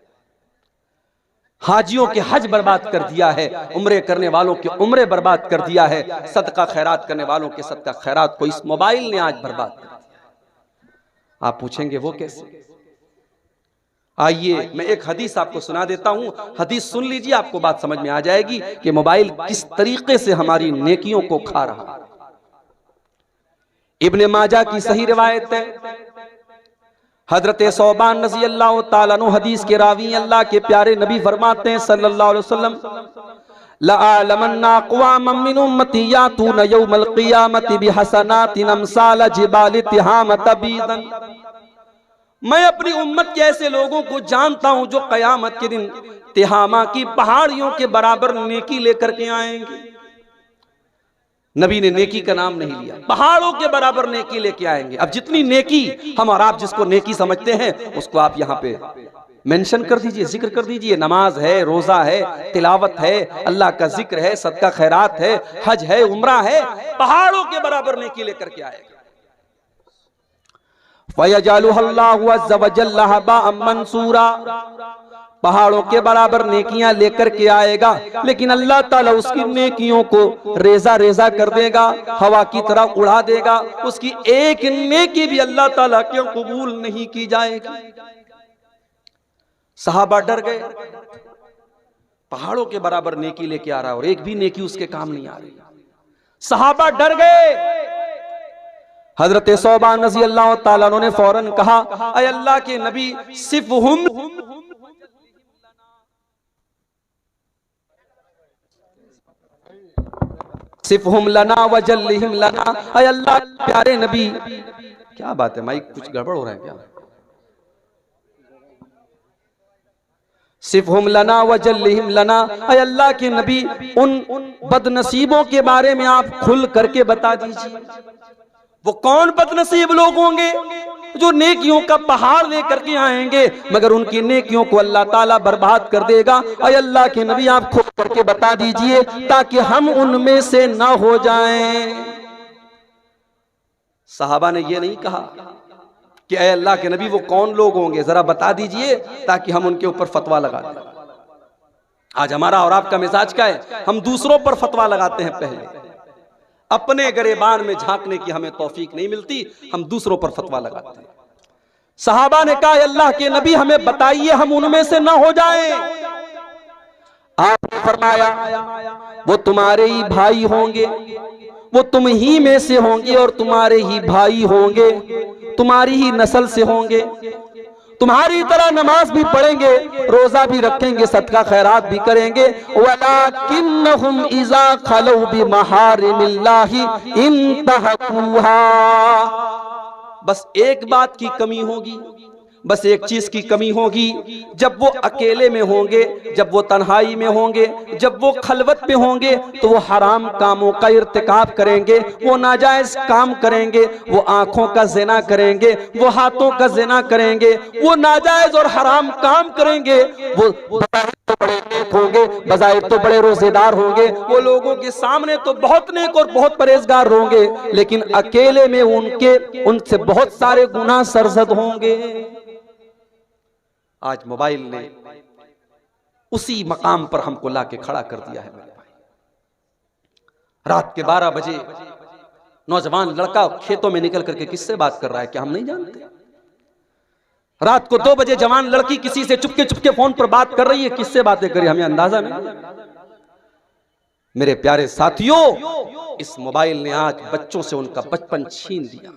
हाजियों के हज बर्बाद कर दिया है, उम्रे करने वालों के उम्रे बर्बाद कर दिया है, सदका खैरात करने वालों के सदका खैरात को इस मोबाइल ने आज बर्बाद कर दिया। आप पूछेंगे वो कैसे? आइए मैं एक हदीस आपको सुना देता हूं, हदीस सुन लीजिए, आपको बात समझ में आ जाएगी कि मोबाइल किस तरीके से हमारी नेकियों को खा रहा है। इब्ने माजा की सही रिवायत है, हजरत सौबान रज़ी अल्लाह ताला अन्हु हदीस के रावी, अल्लाह के प्यारे नबी फरमाते हैं सल्लल्लाहु अलैहि वसल्लम, लअलमन्ना अक़वामम मिन उम्मती यातूना यौमल क़ियामति बिहसनातिन अमसाल जिबाल तिहाम तबीदन, मैं अपनी उम्मत के ऐसे लोगों को जानता हूं जो कयामत के दिन तिहामा की पहाड़ियों के बराबर नेकी लेकर के आएंगे। नबी ने नेकी का नाम नहीं लिया, पहाड़ों के बराबर नेकी लेके आएंगे। अब जितनी नेकी हम और आप जिसको नेकी समझते हैं उसको आप यहाँ पे मेंशन कर दीजिए, जिक्र कर दीजिए। नमाज है, रोजा है, तिलावत है, अल्लाह का जिक्र है, सदका खैरात है, हज है, उम्रा है, पहाड़ों के बराबर नेकी लेकर के आएगा। फयजअलुहल्लाहु अज़्ज़ व जल्ल हबाअम मंसूरा, पहाड़ों के बराबर नेकियां लेकर के आएगा, लेकिन अल्लाह ताला उसकी नेकियों को रेजा रेजा कर देगा, हवा की तरह उड़ा देगा। उसकी एक नेकी भी अल्लाह ताला क्यों कबूल नहीं की जाएगी। सहाबा डर गए, पहाड़ों के बराबर नेकी लेके आ रहा है और एक भी नेकी उसके काम नहीं आ रही। सहाबा डर गए। हजरत सौबान रज़ी अल्लाह ताला अन्हु ने फौरन कहा, अय अल्लाह के नबी, सिफ़हुम लना वजल्लिहिम लना। अय अल्लाह प्यारे नबी, क्या बात है माइक कुछ गड़बड़ हो रहा है क्या? सिफ़हुम लना वजल्लिहिम लना। अय अल्लाह के नबी, उन बदनसीबों के बारे में आप खुल करके बता दीजिए। वो कौन बदनसीब लोग होंगे जो नेकियों का पहाड़ लेकर के आएंगे मगर उनकी नेकियों को अल्लाह ताला बर्बाद कर देगा। अय अल्लाह के नबी, आप खुद करके बता दीजिए ताकि हम उनमें से ना हो जाएं। सहाबा ने ये नहीं कहा कि अय अल्लाह के नबी वो कौन लोग होंगे, जरा बता दीजिए ताकि हम उनके ऊपर फतवा लगा दें। आज हमारा और आपका मिजाज क्या है? हम दूसरों पर फतवा लगाते हैं, पहले अपने गरेबान में झांकने की हमें तौफीक नहीं मिलती, हम दूसरों पर फतवा लगाते हैं। सहाबा ने कहा, अल्लाह के नबी हमें बताइए हम उनमें से ना हो जाएं। आपने फरमाया, वो तुम्हारे ही भाई होंगे, वो तुम ही में से होंगे और तुम्हारे ही भाई होंगे, तुम्हारी ही नस्ल से होंगे, तुम्हारी तरह नमाज भी पढ़ेंगे, रोजा भी रखेंगे, सदका खैरात भी करेंगे। वलाकिन्नहुम इज़ा खलौ बिमहारिमिल्लाहि इंतहकुहा। बस एक बात की कमी होगी, बस एक चीज की कमी होगी, जब वो अकेले में होंगे, जब वो तन्हाई में होंगे, जब वो खलवत पे होंगे तो वो हराम कामों का इर्तिकाब करेंगे, वो नाजायज काम करेंगे, वो आंखों का ज़िना करेंगे, वो हाथों का ज़िना करेंगे, वो नाजायज और हराम काम करेंगे। वो तो बड़े नेक होंगे, बज़ाहिर तो बड़े रोजेदार होंगे, वो लोगों के सामने तो बहुत नेक और बहुत परहेजगार होंगे, लेकिन अकेले में उनसे बहुत सारे गुनाह सरजद होंगे। आज मोबाइल ने उसी मकाम पर हमको लाके खड़ा कर दिया है मेरे भाई। रात के 12 बजे नौजवान लड़का खेतों में निकल करके किससे बात कर रहा है, क्या हम नहीं जानते? रात को 2 बजे जवान लड़की किसी से चुपके चुपके फोन पर बात कर रही है, किससे बातें कर रही है, हमें अंदाजा नहीं। मेरे प्यारे साथियों, इस मोबाइल ने आज बच्चों से उनका बचपन छीन लिया।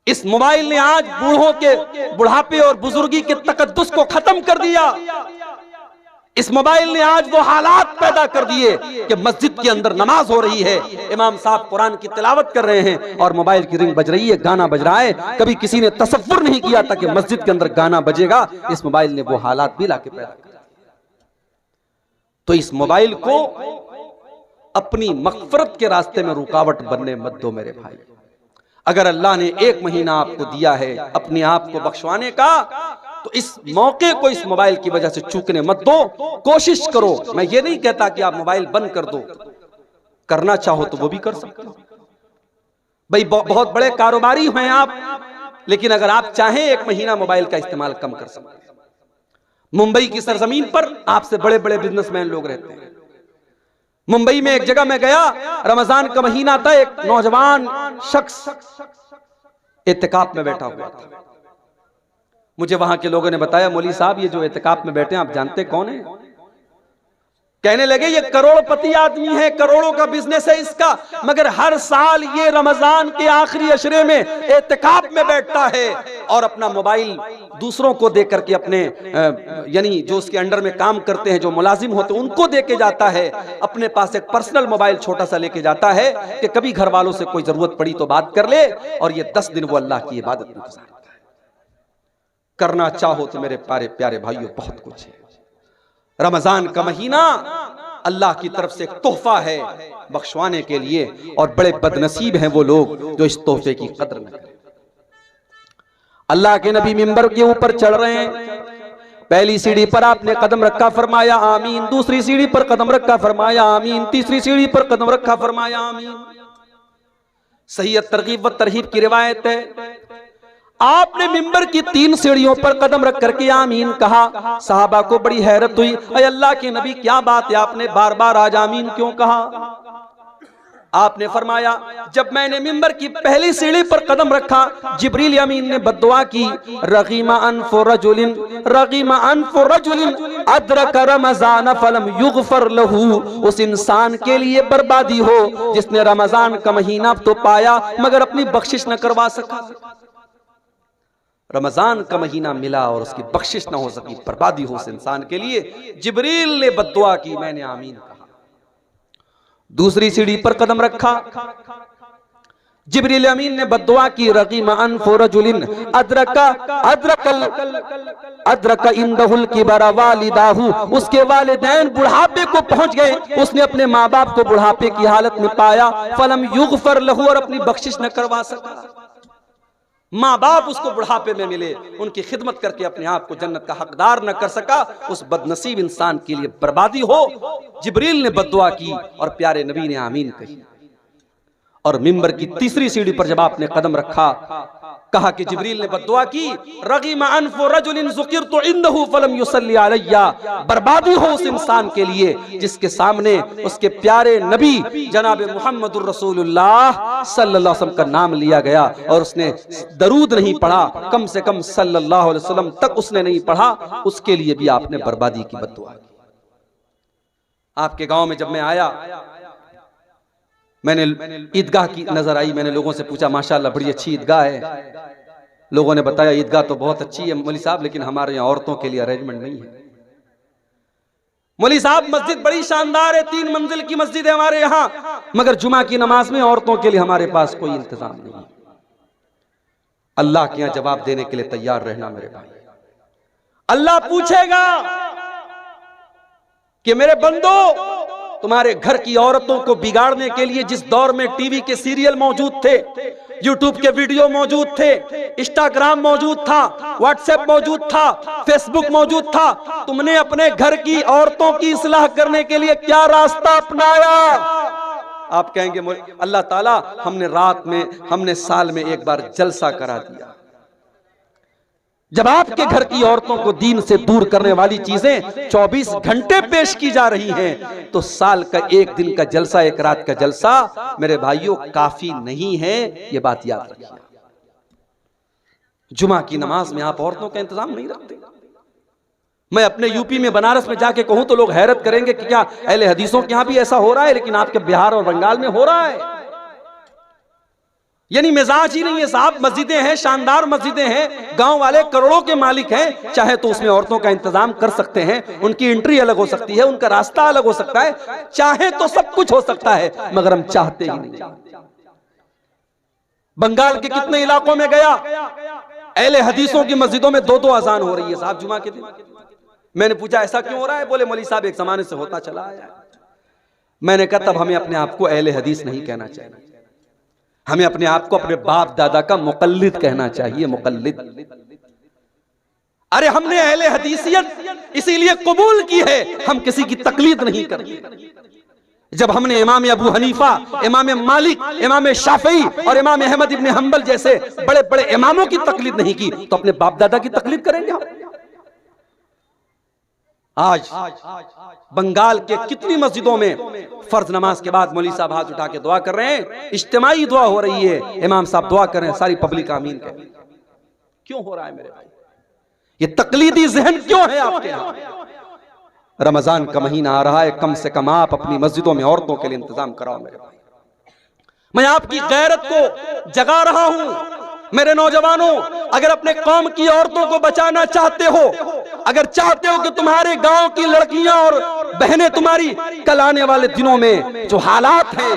इस मोबाइल ने आज बूढ़ों के बुढ़ापे और बुजुर्गी के तकद्दुस को खत्म कर दिया। इस मोबाइल ने आज वो हालात पैदा कर दिए कि मस्जिद के अंदर नमाज हो रही है, इमाम साहब कुरान की तिलावत कर रहे हैं और मोबाइल की रिंग बज रही है, गाना बज रहा है। कभी किसी ने तसव्वुर नहीं किया था कि मस्जिद के अंदर गाना बजेगा। इस मोबाइल ने वो हालात भी लाके पैदा कर दिए। तो इस मोबाइल को अपनी मग़फ़िरत के रास्ते में रुकावट बनने मत दो मेरे भाई। अगर अल्लाह ने 1 महीना आपको दिया है अपने आप को बख्शवाने का, तो इस मौके को इस मोबाइल की वजह से चूकने मत दो। कोशिश करो, मैं ये नहीं कहता कि आप मोबाइल बंद कर दो, करना चाहो तो वो भी कर सकते हो भाई। बहुत बड़े कारोबारी हैं आप, लेकिन अगर आप चाहें 1 महीना मोबाइल का इस्तेमाल कम कर सकते हैं। मुंबई की सरजमीन पर आपसे बड़े बड़े बिजनेसमैन लोग रहते हैं। मुंबई में एक जगह में गया, रमजान का महीना था, एक नौजवान शख्स इत्तिकाफ में बैठा हुआ था। मुझे वहां के लोगों ने बताया, मौली साहब ये जो इत्तिकाफ में बैठे हैं आप जानते कौन है? कहने लगे ये करोड़पति आदमी है, करोड़ों का बिजनेस है इसका, मगर हर साल ये रमजान के आखिरी अशरे में इत्तिकाफ में बैठता है और अपना मोबाइल दूसरों को दे करके अपने यानी जो उसके अंडर में काम करते हैं, जो मुलाजिम होते हैं, उनको दे के जाता है। अपने पास एक पर्सनल मोबाइल छोटा सा लेके जाता है कि कभी घर वालों से कोई जरूरत पड़ी तो बात कर ले, और ये 10 दिन वो अल्लाह की इबादत में गुजारता है। करना चाहो तो मेरे प्यारे प्यारे भाइयों बहुत कुछ है। रमजान का महीना अल्लाह की तरफ से एक तोहफा है बख्शवाने के लिए, और बड़े बदनसीब हैं वो लोग जो इस तोहफे की कदर न करें। अल्लाह के नबी मिंबर के ऊपर चढ़ रहे हैं, पहली सीढ़ी पर आपने कदम रखा, फरमाया आमीन। दूसरी सीढ़ी पर कदम रखा, फरमाया आमीन। तीसरी सीढ़ी पर कदम रखा, फरमाया आमीन। सही तरगीब व तरहीब की रिवायत है, आपने मिंबर की 3 सीढ़ियों पर कदम रख करके आमीन कहा। साहबा को बड़ी हैरत हुई, अय अल्लाह के नबी क्या बात है, आपने बार बार आज आमीन क्यों कहा? आपने फरमाया जब मैंने मिंबर की पहली सीढ़ी पर कदम रखा, जिब्रील अमीन ने बद्दुआ की, रगीमा अनफु रजुलिन अदरक रमजान फलम युगफर लहू, उस इंसान के लिए बर्बादी हो जिसने रमजान का महीना तो पाया मगर अपनी बख्शिश न करवा सका। रमजान का महीना मिला और उसकी बख्शिश न हो सकी, बर्बादी हो उस इंसान के लिए। जिब्रील ने बद्दुआ की, मैंने आमीन कहा। दूसरी सीढ़ी पर कदम रखा, जिब्रील अमीन ने बद्दुआ की, रगीमा अनफु रजुलिन अदरक इंदहुल किबरा वालिदाहु, उसके वालिदैन बुढ़ापे को पहुंच गए, उसने अपने माँ बाप को बुढ़ापे की हालत में पाया, फलम युगफर लहू, और अपनी बख्शिश न करवा सका। माँ बाप उसको बुढ़ापे में मिले, उनकी खिदमत करके अपने आप को जन्नत का हकदार न कर सका, उस बदनसीब इंसान के लिए बर्बादी हो। जिब्रील ने बद्दुआ की और प्यारे नबी ने आमीन कही। और मिंबर की तीसरी सीढ़ी पर जब आपने कदम रखा, कहा कि जिब्रील ने बद्दुआ की, रगीमा अनफु रजुलिन ज़ुकिरतु इंदहु फलम युसल्ली अलैया, बर्बादी हो उस इंसान के लिए जिसके सामने उसके प्यारे नबी जनाब मुहम्मदुर रसूलुल्लाह सल्लल्लाहु अलैहि वसल्लम का नाम लिया गया और उसने दरूद नहीं पढ़ा, कम से कम सल्लल्लाहु अलैहि वसल्लम तक उसने नहीं पढ़ा, उसके लिए भी आपने बर्बादी की बद्दुआ की। आपके गांव में जब मैं आया, मैंने ईदगाह की नजर आई, मैंने लोगों से पूछा, माशाअल्लाह बड़ी अच्छी ईदगाह है। लोगों ने बताया ईदगाह तो बहुत अच्छी है मौलवी साहब, लेकिन हमारे यहाँ औरतों के लिए अरेंजमेंट नहीं है। मौलवी साहब मस्जिद बड़ी शानदार है, 3 मंजिल की मस्जिद है हमारे यहाँ, मगर जुमा की नमाज में औरतों के लिए हमारे पास कोई इंतजाम नहीं है। अल्लाह के यहाँ जवाब देने के लिए तैयार रहना मेरे भाई। अल्लाह पूछेगा कि मेरे बंदो, तुम्हारे घर की औरतों को बिगाड़ने के लिए जिस दौर में टीवी के सीरियल मौजूद थे, यूट्यूब के वीडियो मौजूद थे, इंस्टाग्राम मौजूद था, व्हाट्सएप मौजूद था, फेसबुक मौजूद था, तुमने अपने घर की औरतों की इस्लाह करने के लिए क्या रास्ता अपनाया? आप कहेंगे अल्लाह ताला, हमने साल में एक बार जलसा करा दिया। जब आपके घर की औरतों को दीन से दूर करने वाली चीजें 24 घंटे पेश की जा रही हैं, तो साल का एक दिन का जलसा, एक रात का जलसा मेरे भाइयों काफी नहीं है, ये बात याद रखिए। जुमा की नमाज में आप औरतों का इंतजाम नहीं रखते। मैं अपने यूपी में बनारस में जाके कहूं तो लोग हैरत करेंगे कि क्या अहले हदीसों के यहां भी ऐसा हो रहा है, लेकिन आपके बिहार और बंगाल में हो रहा है। यानी मिजाज ही नहीं है साहब। मस्जिदें हैं, शानदार मस्जिदें हैं, गांव वाले करोड़ों के मालिक हैं, चाहे तो उसमें औरतों का इंतजाम कर सकते हैं, उनकी एंट्री अलग हो सकती है, उनका रास्ता अलग हो सकता है, चाहे तो सब कुछ हो सकता है, मगर हम चाहते ही नहीं। बंगाल के कितने इलाकों में गया, अहले हदीसों की मस्जिदों में 2-2 अजान हो रही है साहब जुमा के दिन। मैंने पूछा ऐसा क्यों हो रहा है? बोले मौलवी साहब एक जमाने से होता चला आया। मैंने कहा तब हमें अपने आप को अहले हदीस नहीं कहना चाहिए, हमें अपने आप को अपने बाप दादा का मुकल्लिद कहना चाहिए। मुकल्लिद, अरे हमने अहले हदीसियत इसीलिए कबूल की है, हम किसी की तकलीद नहीं करते। जब हमने इमाम अबू हनीफा, इमाम मालिक, इमाम शाफई और इमाम अहमद इब्न हंबल जैसे बड़े बड़े इमामों की तकलीद नहीं की, तो अपने बाप दादा की तकलीद करेंगे हम? आज बंगाल के कितनी मस्जिदों में फर्ज नमाज के बाद मौलवी साहब हाथ उठा के दुआ कर रहे हैं, इज्तिमाई दुआ हो रही है, इमाम साहब दुआ कर रहे हैं, सारी पब्लिक आमीन कहे। क्यों हो रहा है मेरे भाई? ये तकलीदी जहन क्यों है आपके यहाँ? रमजान का महीना आ रहा है, कम से कम आप अपनी मस्जिदों में औरतों के लिए इंतजाम कराओ मेरे भाई। मैं आपकी गैरत को जगा रहा हूं। मेरे नौजवानों, अगर अपने कौम की औरतों को बचाना चाहते हो, अगर चाहते हो कि तुम्हारे गांव की लड़कियां और बहनें तुम्हारी कल आने वाले दिनों में जो हालात हैं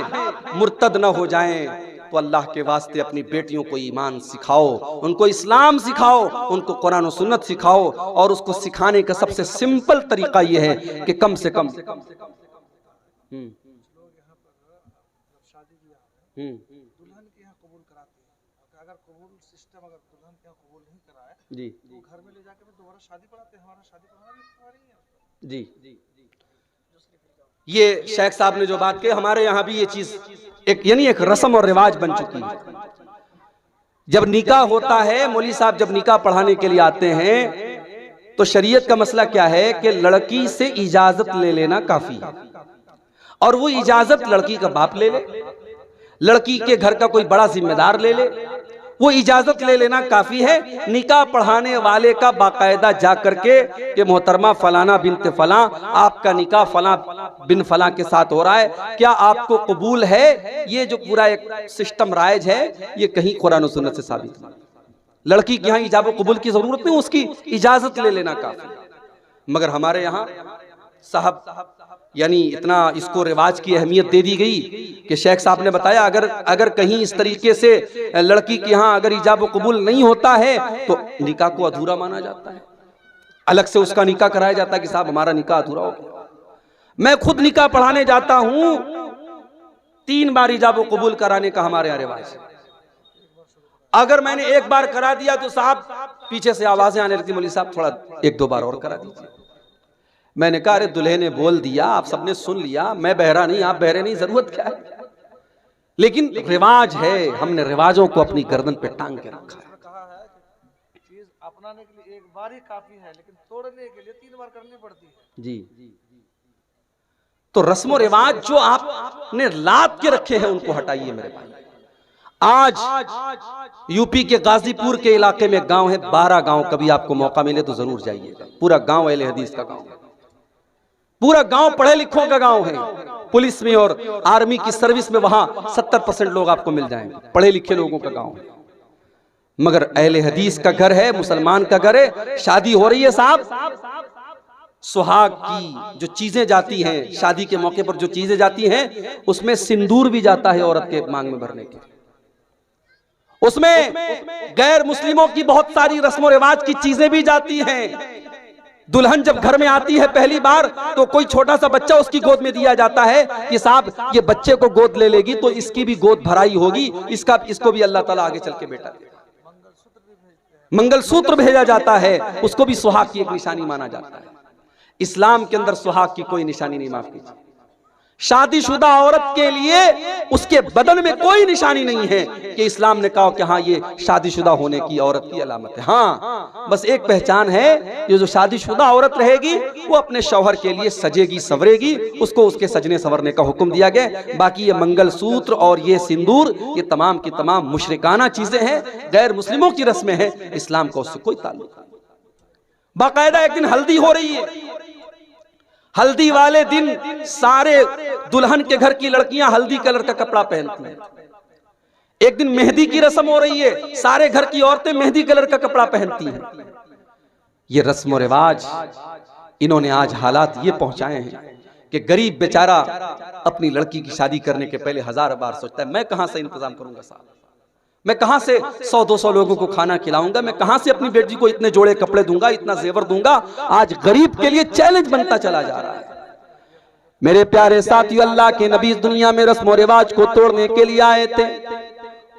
मुर्तद न हो जाएं, तो अल्लाह के वास्ते अपनी बेटियों को ईमान सिखाओ, उनको इस्लाम सिखाओ, उनको कुरान और सुन्नत सिखाओ। और उसको सिखाने का सबसे सिंपल तरीका यह है कि कम से कम जी तो घर में ले जाके दोबारा शादी पढ़ाते हैं। हमारा शादी पढ़ाना जी। ये शेख साहब ने जो बात की, हमारे यहाँ भी ये चीज एक यानी एक रस्म और रिवाज बन चुकी है। जब निकाह होता है, मौलवी साहब जब निकाह पढ़ाने के लिए आते हैं, तो शरीयत का मसला क्या है कि लड़की से इजाजत ले लेना काफी है, और वो इजाजत लड़की का बाप ले ले लड़की के घर का कोई बड़ा जिम्मेदार ले ले, वो इजाजत ले लेना काफी है। निकाह पढ़ाने वाले का बाकायदा जा करके कि मोहतरमा फलाना बिनते फला, आपका निकाह फला बिन फला के साथ हो रहा है, क्या आपको कबूल है? ये जो पूरा एक सिस्टम राइज है, ये कहीं कुरान और सुन्नत से साबित नहीं। लड़की के यहाँ इजाब कबूल की जरूरत नहीं, उसकी इजाजत ले लेना काफी। मगर हमारे यहाँ साहब यानी इतना इसको रिवाज की अहमियत दे दी गई कि शेख साहब ने बताया अगर कहीं इस तरीके से लड़की के यहाँ अगर इजाब कबूल नहीं होता है तो निकाह को अधूरा माना जाता है, अलग से उसका निकाह कराया जाता है कि साहब हमारा निकाह अधूरा हो गया। मैं खुद निकाह पढ़ाने जाता हूं, 3 बार इजाब कबूल कराने का हमारे यहाँ रिवाज है। अगर मैंने एक बार करा दिया तो साहब पीछे से आवाजें आने लगती, मौलवी साहब थोड़ा 1-2 बार और करा दीजिए। मैंने कहा अरे दुल्हे ने बोल दिया, आप सबने सुन लिया, मैं बहरा नहीं, आप बहरे नहीं, जरूरत क्या है? लेकिन रिवाज है, हमने रिवाजों को अपनी गर्दन पे टांग के रखा है। कहा है कि चीज अपनाने के लिए एक बार ही काफी है, लेकिन तोड़ने के लिए 3 बार करनी पड़ती है। जी, तो रस्म और रिवाज जो आपने लाद के रखे हैं उनको हटाइए मेरे भाई। आज यूपी के गाजीपुर के इलाके में गांव है, 12 गांव, कभी आपको मौका मिले तो जरूर जाइएगा। पूरा गांव अहले हदीस का गांव है, पूरा गांव पढ़े लिखों का गांव है। पुलिस में और आर्मी की सर्विस में वहां 70% लोग आपको मिल जाएंगे, पढ़े लिखे लोगों का गांव है। मगर अहले हदीस का घर है, मुसलमान का घर है। शादी हो रही है साहब, सुहाग की जो चीजें जाती हैं, शादी के मौके पर जो चीजें जाती हैं, उसमें सिंदूर भी जाता है औरत के मांग में भरने के। उसमें गैर मुस्लिमों की बहुत सारी रस्म रिवाज की चीजें भी जाती हैं। दुल्हन जब घर में आती है पहली बार तो कोई छोटा सा बच्चा उसकी गोद में दिया जाता है कि साहब ये बच्चे को गोद ले लेगी तो इसकी भी गोद भराई होगी, इसको भी अल्लाह ताला आगे चल के बेटा देगा। मंगलसूत्र भेजा जाता है, उसको भी सुहाग की एक निशानी माना जाता है। इस्लाम के अंदर सुहाग की कोई निशानी नहीं, माफ कीजिए। शादीशुदा औरत के लिए उसके बदन में कोई निशानी नहीं है कि इस्लाम ने कहा कि हाँ ये शादीशुदा होने की औरत की अलामत है। हाँ बस एक पहचान है, ये जो शादीशुदा औरत रहेगी वो अपने शौहर के लिए सजेगी संवरेगी, उसको उसके सजने संवरने का हुक्म दिया गया। बाकी ये मंगलसूत्र और ये सिंदूर, ये तमाम की तमाम मुशरिकाना चीजें हैं, गैर मुस्लिमों की रस्में हैं, इस्लाम का उससे कोई ताल्लुक नहीं। बाकायदा एक दिन हल्दी हो रही है, हल्दी वाले दिन सारे दुल्हन के घर की लड़कियां हल्दी कलर का कपड़ा पहनती हैं। एक दिन मेहंदी की रस्म हो रही है, सारे घर की औरतें मेहंदी कलर का कपड़ा पहनती हैं। ये रस्म और रिवाज इन्होंने आज हालात ये पहुंचाए हैं कि गरीब बेचारा अपनी लड़की की शादी करने के पहले 1000 बार सोचता है मैं कहां से इंतजाम करूंगा साहब, मैं कहां से 100-200 लोगों को खाना खिलाऊंगा, मैं कहां से अपनी बेटी को इतने जोड़े कपड़े दूंगा, इतना जेवर दूंगा। आज गरीब के लिए चैलेंज बनता चला जा रहा है। मेरे प्यारे साथियों, अल्लाह के नबी इस दुनिया में रस्म और रिवाज को तोड़ने के लिए आए थे।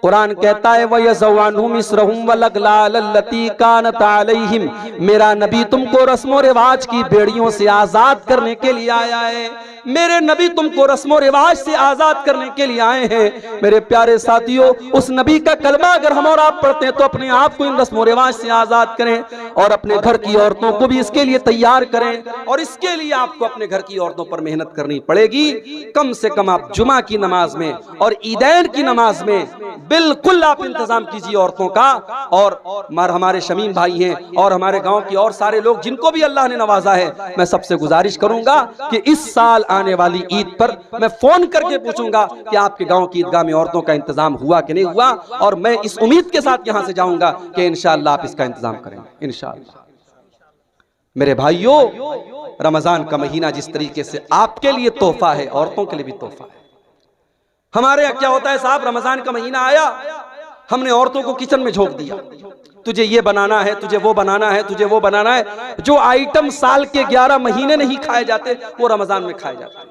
कुरान कहता है वयज़वानुहुम इसरहुम वलगलाल लती कानत अलैहिम, मेरा नबी तुमको रस्म और रिवाज की बेड़ियों से आजाद करने के लिए आया है। मेरे नबी तुमको रस्म और रिवाज से आजाद करने के लिए आए हैं। मेरे प्यारे साथियों, उस नबी का कलमा अगर हम और आप पढ़ते हैं तो अपने आप को इन रस्म और रिवाज से आजाद करें और अपने घर की औरतों को भी इसके लिए तैयार करें। और इसके लिए आपको अपने घर की औरतों पर मेहनत करनी पड़ेगी। कम से कम आप जुमा की नमाज में और ईदैन की नमाज में बिल्कुल आप इंतजाम कीजिए औरतों का। और हमारे शमीम भाई हैं और हमारे गांव की और सारे लोग जिनको भी अल्लाह ने नवाजा है, मैं सबसे गुजारिश करूंगा कि इस साल आने वाली ईद पर मैं फोन करके पूछूंगा कि आपके गांव की ईदगाह में औरतों का इंतजाम हुआ कि नहीं हुआ, और मैं इस उम्मीद के साथ यहां से जाऊंगा कि इंशाअल्लाह आप इसका इंतजाम करेंगे इंशाअल्लाह। मेरे भाइयों, रमजान का महीना जिस तरीके से आपके लिए तोहफा है, औरतों के लिए भी तोहफा है। हमारे यहाँ क्या होता है साहब, रमजान का महीना आया, हमने औरतों को किचन में झोंक दिया, तुझे ये बनाना है, तुझे वो बनाना है, तुझे वो बनाना है। जो आइटम साल के 11 महीने नहीं खाए जाते वो रमजान में खाए जाते हैं।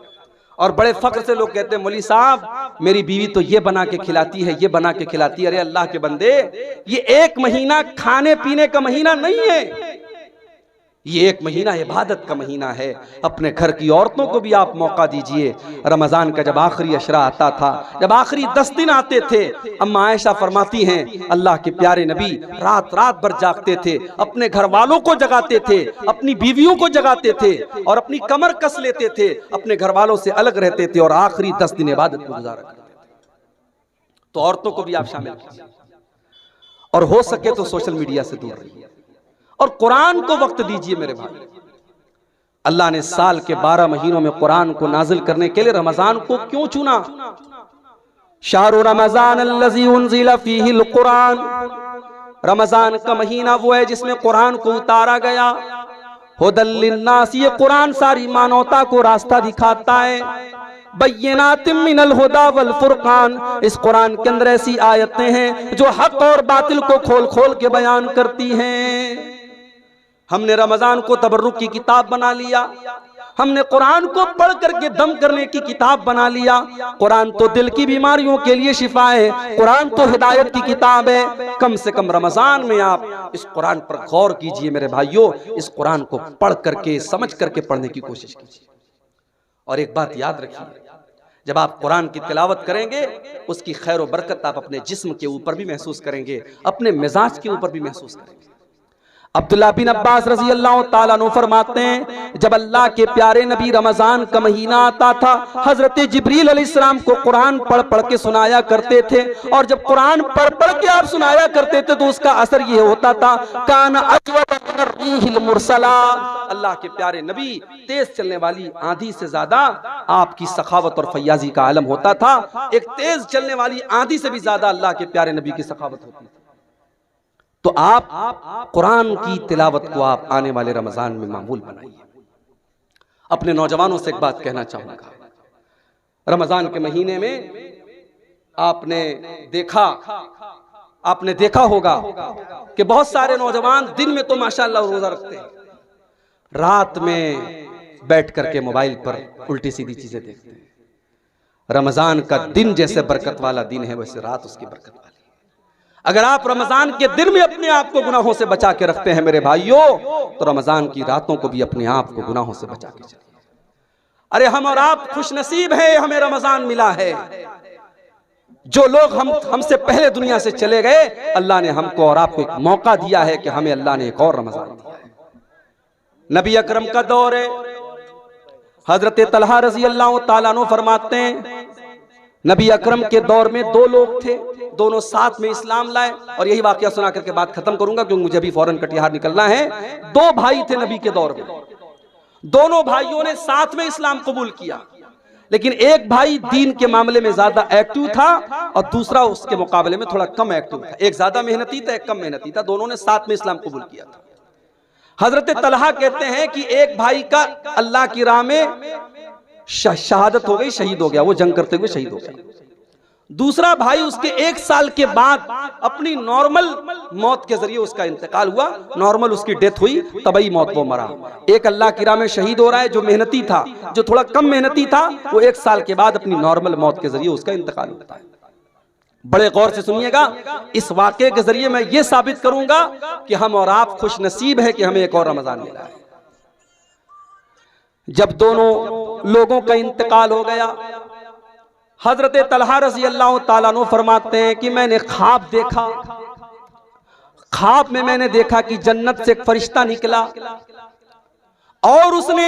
और बड़े फख्र से लोग कहते हैं मौलवी साहब मेरी बीवी तो ये बना के खिलाती है, ये बना के खिलाती है। अरे अल्लाह के बंदे, ये एक महीना खाने पीने का महीना नहीं है, ये एक महीना इबादत का महीना है। अपने घर की औरतों को भी आप मौका दीजिए। रमजान का जब आखिरी अशरा आता था, जब आखिरी 10 दिन आते थे, अम्मा आयशा फरमाती हैं अल्लाह के प्यारे नबी रात रात भर जागते थे, अपने घर वालों को जगाते थे, अपनी बीवियों को जगाते थे और अपनी कमर कस लेते थे, अपने घर वालों से अलग रहते थे और आखिरी 10 दिन इबादत में गुजारा करते थे। तो औरतों को भी आप शामिल कीजिए, और हो सके तो सोशल मीडिया से दूर रहिए, और कुरान को वक्त दीजिए मेरे भाई। अल्लाह ने साल के 12 महीनों में कुरान को नाजिल करने के लिए रमजान को क्यों चुना? शाहरु रमजान अल्लज़ी उन्ज़िला फ़ीहिल कुरान, रमजान का महीना वो है जिसमें कुरान को उतारा गया। हुदल लिन्नास, ये कुरान सारी मानवता को रास्ता दिखाता है। बय्यिनातिम मिनल हुदा वल फुरकान, इस कुरान के अंदर ऐसी आयतें हैं जो हक और बातिल को खोल खोल के बयान करती हैं। हमने रमजान को तबर्रुक की किताब बना लिया, हमने कुरान को पढ़ करके दम करने की किताब बना लिया। कुरान तो दिल की बीमारियों के लिए शिफा है, कुरान तो हिदायत की किताब है। कम से कम रमजान में आप इस कुरान पर गौर कीजिए मेरे भाइयों, इस कुरान को पढ़ करके समझ करके पढ़ने की कोशिश कीजिए। और एक बात याद रखिए, जब आप कुरान की तिलावत करेंगे उसकी खैर और बरकत आप अपने जिस्म के ऊपर भी महसूस करेंगे, अपने मिजाज के ऊपर भी महसूस करेंगे। अब्दुल्लाह बिन अब्बास रज़ी अल्लाह ताला अन्हु फरमाते हैं, जब अल्लाह के प्यारे नबी रमजान का महीना आता था, हजरत जिब्रील अलैहिस्सलाम को कुरान पढ़ पढ़ के सुनाया करते थे। और जब कुरान पढ़ पढ़ के आप सुनाया करते थे तो उसका असर ये होता था, काना अजवद मिन अर्रीहिल मुरसला, अल्लाह के प्यारे नबी तेज चलने वाली आंधी से ज्यादा आपकी सखावत और फैयाजी का आलम होता था। एक तेज चलने वाली आंधी से भी ज्यादा अल्लाह के प्यारे नबी की सखावत होती थी। तो आप कुरान की तिलावत को आप आने वाले रमजान में मामूल बनाइए। अपने नौजवानों से एक बात कहना चाहूंगा, रमजान के महीने में आपने देखा होगा कि बहुत सारे नौजवान दिन में तो माशाअल्लाह रोजा रखते हैं, रात में बैठ करके मोबाइल पर उल्टी सीधी चीजें देखते हैं। रमजान का दिन जैसे बरकत वाला दिन है वैसे रात उसकी बरकत वाली। अगर आप रमजान के दिन में अपने आप को गुनाहों से बचा के रखते हैं मेरे भाइयों, तो रमजान की रातों को भी अपने आप को गुनाहों से बचा के चलिए। अरे हम और आप खुशनसीब हैं, हमें रमजान मिला है। जो लोग हमसे पहले दुनिया से चले गए, अल्लाह ने हमको और आपको एक मौका दिया है कि हमें अल्लाह ने एक और रमजान दिया है। नबी अकरम का दौर है, हजरत तलहा रजी अल्लाह ताला अन्हु फरमाते हैं, नबी अकरम के दौर में दो लोग थे, दोनों साथ में इस्लाम लाए। और यही वाकया सुना करके बात खत्म करूंगा क्योंकि मुझे भी फौरन कटिहार निकलना है। दो भाई थे नबी के दौर में, दोनों भाइयों ने साथ में इस्लाम कबूल किया, लेकिन एक भाई दीन के मामले में ज्यादा एक्टिव था और दूसरा उसके मुकाबले में थोड़ा कम एक्टिव था। एक ज्यादा मेहनती था, एक कम मेहनती था, दोनों ने साथ में इस्लाम कबूल किया था। हजरत तलहा कहते हैं कि एक भाई का अल्लाह की राह में शहादत हो गई, शहीद हो गया, वो जंग करते हुए शहीद हो गया। दूसरा भाई उसके 1 साल के बाद अपनी नॉर्मल मौत के जरिए उसका इंतकाल हुआ, नॉर्मल उसकी डेथ हुई, तबई मौत वो मरा। एक अल्लाह की राह में शहीद हो रहा है जो मेहनती था, जो थोड़ा कम मेहनती था वो 1 साल के बाद अपनी नॉर्मल मौत के जरिए उसका इंतकाल होता है। बड़े गौर से सुनिएगा, इस वाकये के जरिए मैं ये साबित करूंगा कि हम और आप खुश नसीब है कि हमें एक और रमजान मिला है। जब दोनों लोगों का इंतकाल हो गया, हजरत तलहा रज़ी अल्लाह ताला अन्हु फरमाते हैं कि मैंने ख्वाब देखा, ख्वाब में मैंने देखा कि जन्नत से एक फरिश्ता निकला और उसने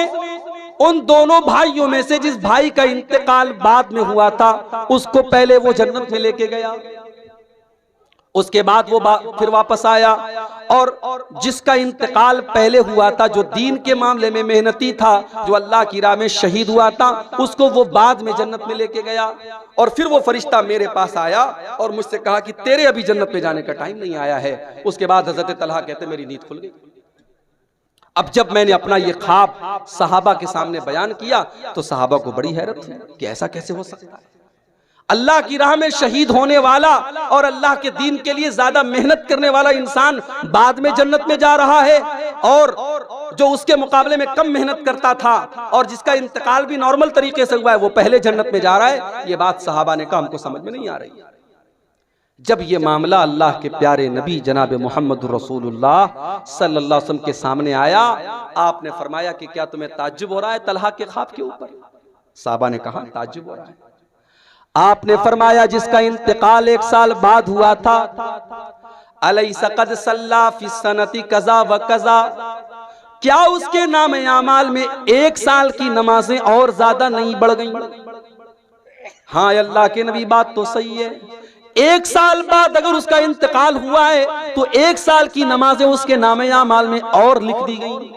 उन दोनों भाइयों में से जिस भाई का इंतकाल बाद में हुआ था उसको पहले वो जन्नत में लेके गया, उसके बाद वो फिर वापस आया और जिसका इंतकाल पहले हुआ था, जो दीन के मामले में मेहनती था, जो अल्लाह की राह में शहीद हुआ था, उसको वो बाद में जन्नत में लेके गया। और फिर वो फरिश्ता मेरे पास आया और मुझसे कहा कि तेरे अभी जन्नत में जाने का टाइम नहीं आया है। उसके बाद हजरत तलहा कहते मेरी नींद खुल गई। अब जब मैंने अपना ये ख्वाब सहाबा के सामने बयान किया तो सहाबा को बड़ी हैरत हुई कि ऐसा कैसे हो सकता है, अल्लाह की राह में शहीद होने वाला और अल्लाह के दीन के लिए ज्यादा मेहनत करने वाला इंसान बाद में जन्नत में जा रहा है, और जो उसके मुकाबले में कम मेहनत करता था और जिसका इंतकाल भी नॉर्मल तरीके से हुआ है वो पहले जन्नत में जा रहा है। ये बात सहाबा ने कहा हमको समझ में नहीं आ रही। जब ये मामला अल्लाह के प्यारे नबी जनाब मोहम्मद रसूलुल्लाह सल्लल्लाहु अलैहि वसल्लम के सामने आया, आपने फरमाया कि क्या तुम्हें ताज्जुब हो रहा है तलहा के ख्वाब के ऊपर? सहाबा ने कहा ताज्जुब हो रहा है। आपने फरमाया जिसका इंतकाल 1 साल बाद हुआ था, अलैसा क़द सल्ला फी सनती कज़ा व कज़ा, क्या उसके नाम आमाल में 1 साल की नमाजें और ज्यादा नहीं बढ़ गईं? हाँ अल्लाह के नबी बात तो सही है, 1 साल बाद अगर उसका इंतकाल हुआ है तो 1 साल की नमाजें उसके नामे आमाल में और लिख दी गई।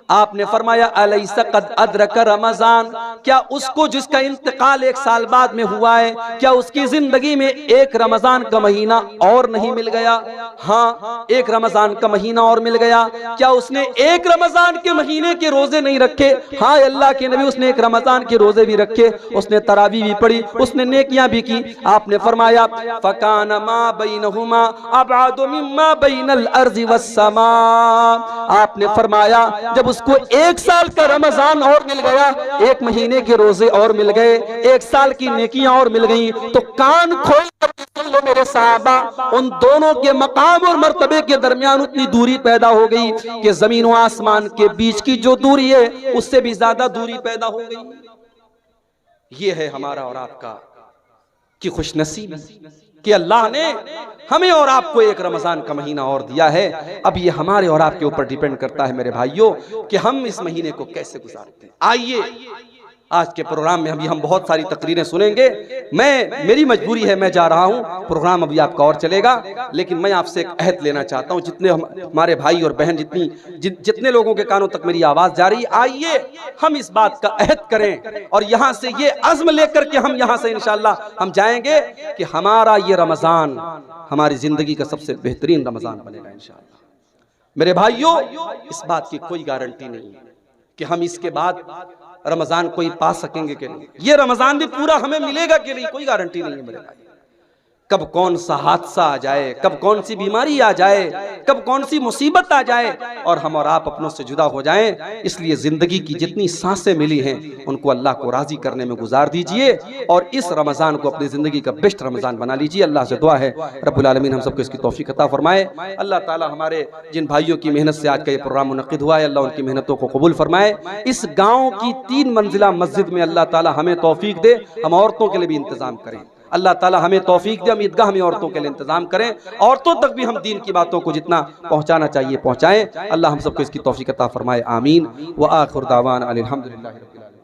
आपने फरमाया अलैसा कद अदरक रमजान, क्या उसको जिसका इंतकाल 1 साल बाद में हुआ है, क्या उसकी जिंदगी में 1 रमजान का महीना और नहीं मिल गया? हाँ, 1 रमजान का महीना और मिल गया। क्या उसने 1 रमजान के महीने के रोजे नहीं रखे? हाँ अल्लाह के नबी, उसने 1 रमजान के रोजे भी रखे, उसने तरावी भी पढ़ी, उसने नेकियां भी की। आपने फरमाया फकान मा बैनहुमा अबअदु मिम्मा बैनल अर्ज़ि वस्समा। आपने फरमाया जब उसको 1 साल का रमजान और मिल गया, 1 महीने के रोजे और मिल गए, 1 साल की नेकियां और मिल गई, तो कान खोल कर सुन लो मेरे साहबा, उन दोनों के मकाम और मर्तबे के दरमियान उतनी दूरी पैदा हो गई कि जमीन और आसमान के बीच की जो दूरी है उससे भी ज्यादा दूरी पैदा हो गई। ये है हमारा और आपका की खुशनसीबी कि अल्लाह ने हमें और आपको 1 रमजान का महीना और दिया है। अब ये हमारे और आपके ऊपर डिपेंड करता है मेरे भाइयों कि हम इस महीने को कैसे गुजारते हैं। आइए आज के प्रोग्राम में हम बहुत सारी तकरीरें सुनेंगे। मेरी मजबूरी है, मैं जा रहा हूं, प्रोग्राम अभी आपका और चलेगा, लेकिन मैं आपसे एक अहद लेना चाहता हूं, जितने हमारे भाई और बहन, जितने लोगों के कानों तक मेरी आवाज जा रही, आइए हम इस बात का अहद करें और यहां से ये अज़्म लेकर के हम यहां से इंशाअल्लाह हम जाएंगे कि हमारा ये रमजान हमारी जिंदगी का सबसे बेहतरीन रमजान बनेगा इंशाअल्लाह। मेरे भाइयों, इस बात की कोई गारंटी नहीं है कि हम इसके बाद रमजान कोई पा सकेंगे कि नहीं, ये रमजान भी पूरा हमें मिलेगा कि नहीं, कोई गारंटी नहीं है मेरे भाई। कब कौन सा हादसा आ जाए, कब कौन सी बीमारी आ जाए, कब कौन सी मुसीबत आ जाए और हम और आप अपनों से जुदा हो जाएं। इसलिए जिंदगी की जितनी सांसें मिली हैं उनको अल्लाह को राजी करने में गुजार दीजिए और इस रमजान को अपनी जिंदगी का बेस्ट रमजान बना लीजिए। अल्लाह से दुआ है रब्बुल आलमीन हम सबको इसकी तौफीक अता फरमाए। अल्लाह ताला हमारे जिन भाइयों की मेहनत से आज का ये प्रोग्राम मुनक्किद हुआ है, अल्लाह उनकी मेहनतों को कबूल फरमाए। इस गाँव की 3 मंजिला मस्जिद में अल्लाह ताला हमें तौफीक दे, हम औरतों के लिए भी इंतजाम करें। अल्लाह ताला हमें तौफीक दे, हम ईदगाह में औरतों के लिए इंतजाम करें, औरतों तक भी हम दीन की बातों को जितना पहुंचाना चाहिए पहुंचाएं। अल्लाह हम सबको इसकी तौफीक अता फरमाए, आमीन। व आखिर दावाना अनिल हम्दुलिल्लाहि रब्बिल आलमीन।